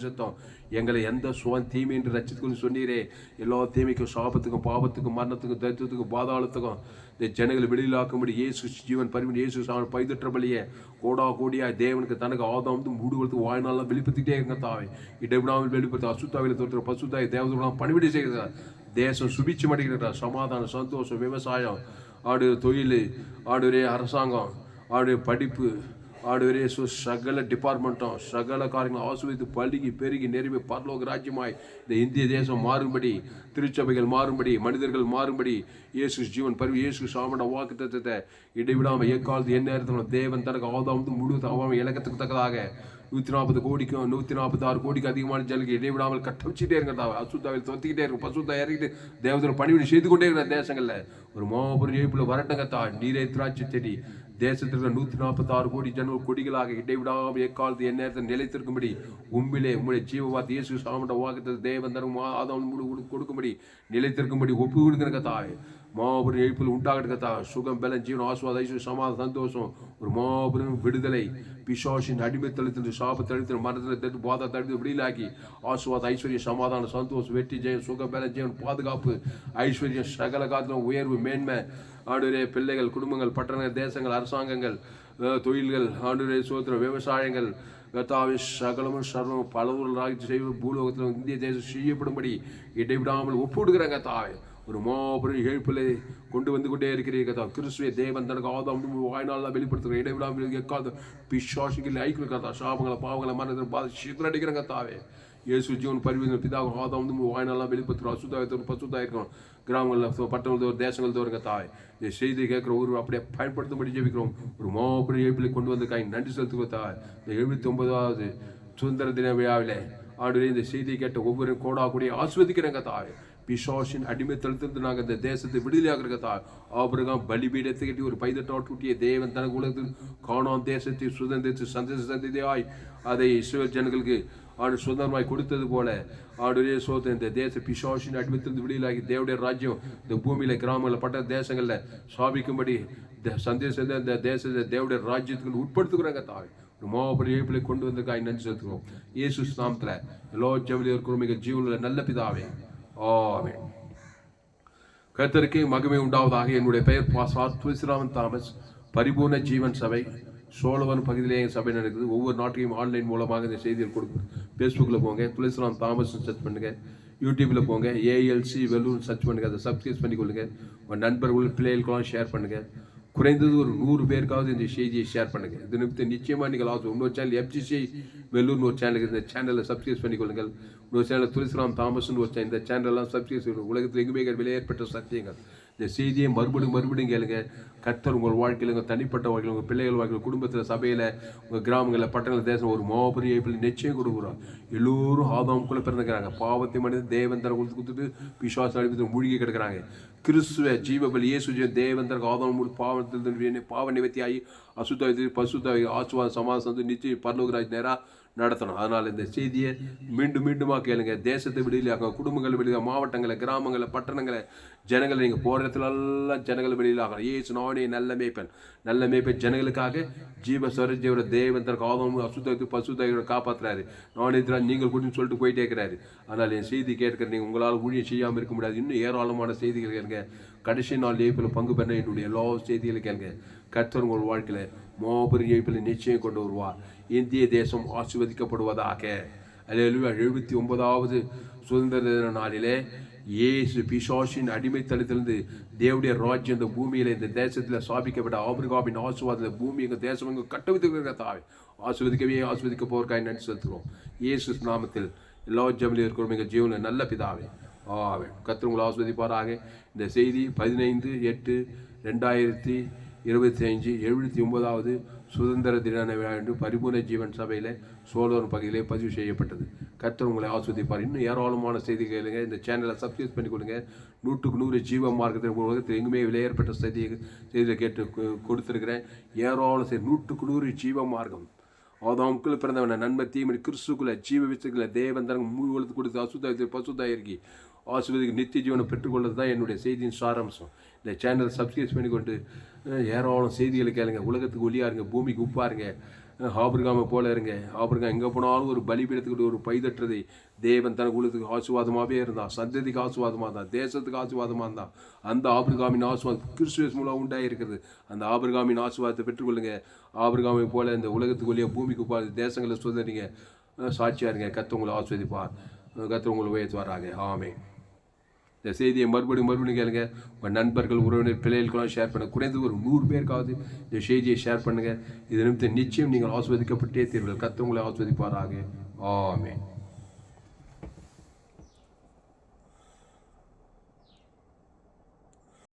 சேர்த்தோம். எங்களை எந்த சுவன் தீமை என்று ரச்சித்துக்கொண்டு சொன்னீரே. எல்லா தீமைக்கும், சாபத்துக்கும், பாவத்துக்கும், மரணத்துக்கும், தரித்திரத்துக்கும், பாதாளத்துக்கும் இந்த ஜனங்களை வெளியிலாக்கும்படி இயேசு ஜீவன் பரிமணி இயேசு பைதற்ற பலியே கோடா கோடியா தேவனுக்கு தனக்கு ஆதாம் வந்து மூடு கொடுத்து வாழ்நாளெல்லாம் வெளிப்படுத்திட்டே இருங்க தாவே. இடைவிடாமல் வெளிப்படுத்த அசுத்தாவில தோற்ற பசுத்தாய் தேவதெல்லாம் பணிவிடை செய்கிறதா. தேசம் சுபிச்சு மடிக்கிறதா. சமாதானம், சந்தோஷம், விவசாயம், தொழில், அரசாங்கம், படிப்பு, சகல டிபார்ட்மெண்ட்டும், சகல காரியங்களும் ஆசிர்வதித்து பல்கி பெருகி நிறைவே பரலோக ராஜ்யமாய் இந்த இந்திய தேசம் மாறும்படி, திருச்சபைகள் மாறும்படி, மனிதர்கள் மாறும்படி இயேசு ஜீவன் பரிவு இயேசு சாமண்ட வாக்கு தத்துவத்தை இடைவிடாமல் எக்காலத்து எந்நேரத்தில் தேவன் தனக்கு ஆதாம் முழு அவன் இலக்கத்துக்கு தக்கதாக 146 கோடிக்கு அதிகமான ஜனங்களுக்கு இடைவிடாமல் கட்ட வச்சுட்டே இருக்கிறதா. அசுத்தாவில் தொத்திக்கிட்டே இருக்கும். பசுத்தா இறக்கிட்டு தேவதோட பணிவிடை செய்து கொண்டே இருக்கிற தேசங்களில் ஒரு மாபெரும் ஏய்ப்புல வரட்டங்கத்தா. நீரே திராட்சை செடி தேசத்திற்கு 146 கோடி ஜனங்கள் கொடிகளாக இடைவிடாமல் எக்காலத்து எந்நேரத்தில் நிலைத்திருக்கும்படி உம்முடைய ஜீவவார்த்தை இயேசு சாமண்ட வாக்கு தேவன் தரும் ஆதாம் கொடுக்கும்படி நிலைத்திருக்கும்படி ஒப்பு கொடுக்கிற தாய். மாபெரும் எழுப்பில் உண்டாகட்டா. சுகம், பலம், ஜீவன், ஆசுவாத, ஐஸ்வர்யம், சமாதானம், சந்தோஷம், ஒரு மாபெரும் விடுதலை. பிசாசின் அடிமைத்தளத்தில், சாபத்தளத்தில், மரணத்தில் தடுத்து பாதா தடுத்து விடுதலாக்கி ஆசுவாத, ஐஸ்வர்யம், சமாதானம், சந்தோஷம், வெற்றி, ஜெயம், சுகம், பலம், ஜீவன், பாதுகாப்பு, ஐஸ்வர்யம், சகல காலத்திலும் உயர்வு, மேன்மை. பிள்ளைகள், குடும்பங்கள், பட்டணங்கள், தேசங்கள், அரசாங்கங்கள், தொழில்கள், சோத்திரம், விவசாயங்கள், கர்த்தாவே சகலமும் சர்வமும் பலவர்களாக செய்வது பூலோகத்தில் இந்திய தேசம் செய்யப்படும்படி இடைவிடாமல் ஒப்புடுகிறாங்க கர்த்தாவே. ஒரு மாபெரும் எழுப்பிலை கொண்டு வந்து கொண்டே இருக்கிறீர்கள் கர்த்தா. கிறிஸ்துவே தேவன் தனக்கு ஆதாம் வாய்நாள் வெளிப்படுத்துகிற இடைவிடாமல் எக்காத பிசாசுகள் ஐக்கிய கர்த்தா. சாபங்களை பாவங்களை மரணத்தை பாதி சிதறடிக்கிறேன் கர்த்தாவே. இயேசு ஜீவன் பரிவர்த்தனை பிதாக ஆதாம் வாய்நாளெலாம் வெளிப்படுத்துகிறோம். அசுத்தாயத்தோடு பசுத்தாக இருக்கணும். கிராமங்களில் பட்டணங்கள் தேசங்கள் தோறுங்க தாய் இந்த செய்தி கேட்குற ஒரு அப்படியே பயன்படுத்தும்படி ஜெபிக்கிறோம். ஒரு மாபெரும் எழுப்பிலை கொண்டு வந்த காய் நன்றி செலுத்துகிறோம் தாய். இந்த 79வது சுதந்திர தின விழாவில் ஆண்டு இந்த செய்தியை கேட்ட ஒவ்வொரு கோடா கூடிய ஆஸ்வதிக்கிறேங்க தாய். பிசாசின் அடிமைத்தளத்திலிருந்து நாங்கள் இந்த தேசத்தை விடுதலையாகிற தாய். ஆபிரகாம் பலிபீடத்தை கட்டி ஒரு பைதட்டாட்டுட்டிய தேவன் தனக்கு உலகத்தில் காணாம் தேசத்தை சுதந்திரித்து சந்ததியாய் அதை இஸ்ரவேல் ஜனங்களுக்கு ஆண்டு சுதந்திரமாய் கொடுத்தது போல ஆண்டுடைய சோதனை இந்த தேச பிசாசின் அடிமைத்திலிருந்து விடுதலாகி தேவடைய ராஜ்யம் இந்த பூமியில கிராமங்களில் பட்ட தேசங்களில் சாபிக்கும்படி சந்தேசத்தை இந்த தேசத்தை தேவடைய ராஜ்யத்துக்கு உட்படுத்துகிறாங்க தாய். ஒரு மாபெரும் இழப்பிலை கொண்டு வந்திருக்காய் நன்றி செலுத்துகிறோம். இயேசு நாமத்தில் எல்லா ஜெபத்திலும் இருக்கிற மிக ஜீவனில் நல்ல பிதாவே ஆமென். கர்த்தருக்கு மகிமை உண்டாவதாக. என்னுடைய பெயர் பாஸ்டர் துளசிராமன் தாமஸ். பரிபூர்ண ஜீவன் சபை சோழவன் பகுதியிலே என் சபை நடக்குது. ஒவ்வொரு நாட்டையும் ஆன்லைன் மூலமாக இந்த செய்திகள் கொடுக்கும். ஃபேஸ்புக்கில் போங்க, துளசிராம் தாமஸ் சர்ச் பண்ணுங்கள். யூடியூப்பில் போங்க, ஏஎல்சி வெல்லூர் சர்ச் பண்ணுங்கள். அதை சப்ஸ்கிரைப் பண்ணிக்கொள்ளுங்கள். உங்கள் நண்பர்கள் பிள்ளைகளுக்கெல்லாம் ஷேர் பண்ணுங்கள். குறைந்தது ஒரு 100 பேருக்காவது இந்த செய்தியை ஷேர் பண்ணுங்கள். இது நிமித்தம் நிச்சயமாக நீங்கள் இன்னொரு சேனல் FGC வெல்லூர்னு ஒரு சேனலுக்கு இந்த சேனலை சப்ஸ்கிரைப் பண்ணிக்கொள்ளுங்கள். இன்னொரு சேனல் துளசிராம் தாமஸ்னு ஒரு சேனல். இந்த சேனலெல்லாம் சப்ஸ்கிரைப் செய்யணும். உலகத்தில் எங்குமே விலையேற்பட்ட சத்தியங்கள். இந்த செய்தியை மறுபடியும் கேளுங்க. கர்த்தர் உங்கள் வாழ்க்கையில், உங்கள் தனிப்பட்ட வாழ்க்கையில், உங்கள் பிள்ளைகள் வாழ்க்கையில், குடும்பத்தில், சபையில், உங்கள் கிராமங்களில், பட்டணங்கள், தேசம் ஒரு மாபெரிய நிச்சயம் கொடுக்குறோம். எல்லோரும் ஆதாமுக்குள்ளே பிறந்துக்கிறாங்க. பாவத்தை மனித தேவன் தர கொடுத்துட்டு பிசாசு அடிப்பது மூழ்கி கிடக்கிறாங்க. கிறிஸ்துவ ஜீவபலி இயேசு தேவன் தனக்கு ஆதாம் பாவத்தில் பாவ நிவர்த்தியாகி அசுத்தாயி பசுத்தாயி ஆசுவாத சமாதானம் நிச்சயம் பரலோகராஜ் நேராக நடத்தணும். அதனால் இந்த செய்தியை மீண்டுமாக கேளுங்க. தேசத்தை விடுதலையாங்க, குடும்பங்களை விடுதலை, மாவட்டங்களை, கிராமங்களை, பட்டணங்களை, ஜனங்களை நீங்கள் போகிற இடத்துலலாம் ஜனங்களை வெளியிலாகணும். ஏசு நானே நல்ல மேய்ப்பன் ஜனங்களுக்காக ஜீவ சரஜீவர தேவன் தனக்கு ஆதாம் அசுத்தாயத்து பசுத்தாயோட காப்பாற்றுறாரு. நானே நீங்கள் கூட்டின்னு சொல்லிட்டு போயிட்டே இருக்கிறாரு. அதனால் என் செய்தி கேட்கிற நீங்கள் உங்களால் ஊழியம் செய்யாமல் இருக்க முடியாது. இன்னும் ஏராளமான செய்திகள் கேளுங்க. கடைசி நாள் ஏப்பில் பங்கு பெற என்னுடைய எல்லா செய்திகளை கேளுங்க. கர்த்தர் உங்கள் வாழ்க்கையில் மாபெரும் ஏப்பில் நிச்சயம் கொண்டு வருவார். இந்திய தேசம் ஆசீர்வதிக்கப்படுவதாக. அல்லேலூயா. 79வது சுதந்திர தின நாளிலே இயேசு பிசாசின் அடிமைத்தளத்திலிருந்து தேவடைய ராஜ்யம் இந்த பூமியில் இந்த தேசத்தில் சாபிக்கப்பட்ட ஆபிரகாமின் ஆசீர்வாதத்தில் பூமி எங்கள் தேசம் எங்கள் கட்டவித்துக்கிற தாய் ஆசீர்வதிக்க போவதற்காக நன்றி செலுத்துகிறோம். இயேசு நாமத்தில் எல்லா ஜெபத்திலும் இருக்கிறோம் எங்கள் ஜீவனில் நல்ல பிதாவே ஆமென். கர்த்தர் உங்களை ஆசீர்வதிப்பாராக. இந்த செய்தி 15/8/2025 79வது சுதந்திர தின விழா பரிபூர்ண ஜீவன் சபையில் சோழவன் பகுதியிலே பதிவு செய்யப்பட்டது. கர்த்தர் உங்களை ஆஸ்வதிப்பார். இன்னும் ஏராளமான செய்திகளுங்க. இந்த சேனலை சப்ஸ்கிரைப் பண்ணி கொடுங்க. 100க்கு 100 ஜீவ மார்க்கத்தில் உலகத்தில் எங்குமே விலையேற்பட்ட செய்தியை கேட்டு கொடுத்துருக்கிறேன். ஏராளம் 100க்கு 100 ஜீவ மார்க்கம். ஆதாமுக்குள்ள பிறந்தவன நன்மை தீமை கிறிஸ்துக்குள்ள ஜீவ விசுக்குள்ள தேவன் தனக்கு மூழ்கி கொடுத்து அசுத்தாயத்தை பசுத்தாயிருக்கி ஆசீர்வதிக்கு நித்திய ஜீவனை பெற்றுக்கொள்வது தான் என்னுடைய செய்தியின் சாராம்சம். இந்த சேனலை சப்ஸ்கிரைப் பண்ணிக்கொண்டு ஏராளம் செய்திகளை கேளுங்க. உலகத்துக்கு ஒளியா இருங்க, பூமிக்கு உப்பாருங்க. ஆபிரகாமை போல இருங்க. ஆபிரகாம் எங்கே போனாலும் ஒரு பலிபீடத்துக்கு ஒரு பைதற்றதை தேவன் தனக்கு உலகத்துக்கு ஆசீர்வாதமாகவே இருந்தான். சந்ததிக்கு ஆசீர்வாதமாக இருந்தான். தேசத்துக்கு ஆசீர்வாதமாக இருந்தான். அந்த ஆபிரகாமின் ஆசீர்வாதம் கிறிஸ்துவின் மூலம் உண்டாயிருக்கிறது. அந்த ஆபிரகாமின் ஆசீர்வாதத்தை பெற்றுக்கொள்ளுங்க. ஆபிரகாமை போல இந்த உலகத்துக்கு ஒளியா பூமிக்கு உப்பா தேசங்களை சுதந்திரிங்க. சாட்சியாக இருங்க. கர்த்தர் உங்களை ஆசீர்வதிப்பார். கர்த்தர் உங்களை உயர்த்துவாராக. ஆமென். இந்த செய்தியை மறுபடியும் கேளுங்க. உங்கள் நண்பர்கள், உறவினர், பிள்ளைகளுக்கெல்லாம் ஷேர் பண்ணுங்கள். குறைந்தது ஒரு 100 பேருக்காவது இந்த செய்தியை ஷேர் பண்ணுங்கள். இது நிமித்தம் நிச்சயம் நீங்கள் ஆஸ்வதிக்கப்பட்டே தீர்வுகள். கர்த்தர் உங்களை ஆஸ்வதிப்பாராக. ஆமென்.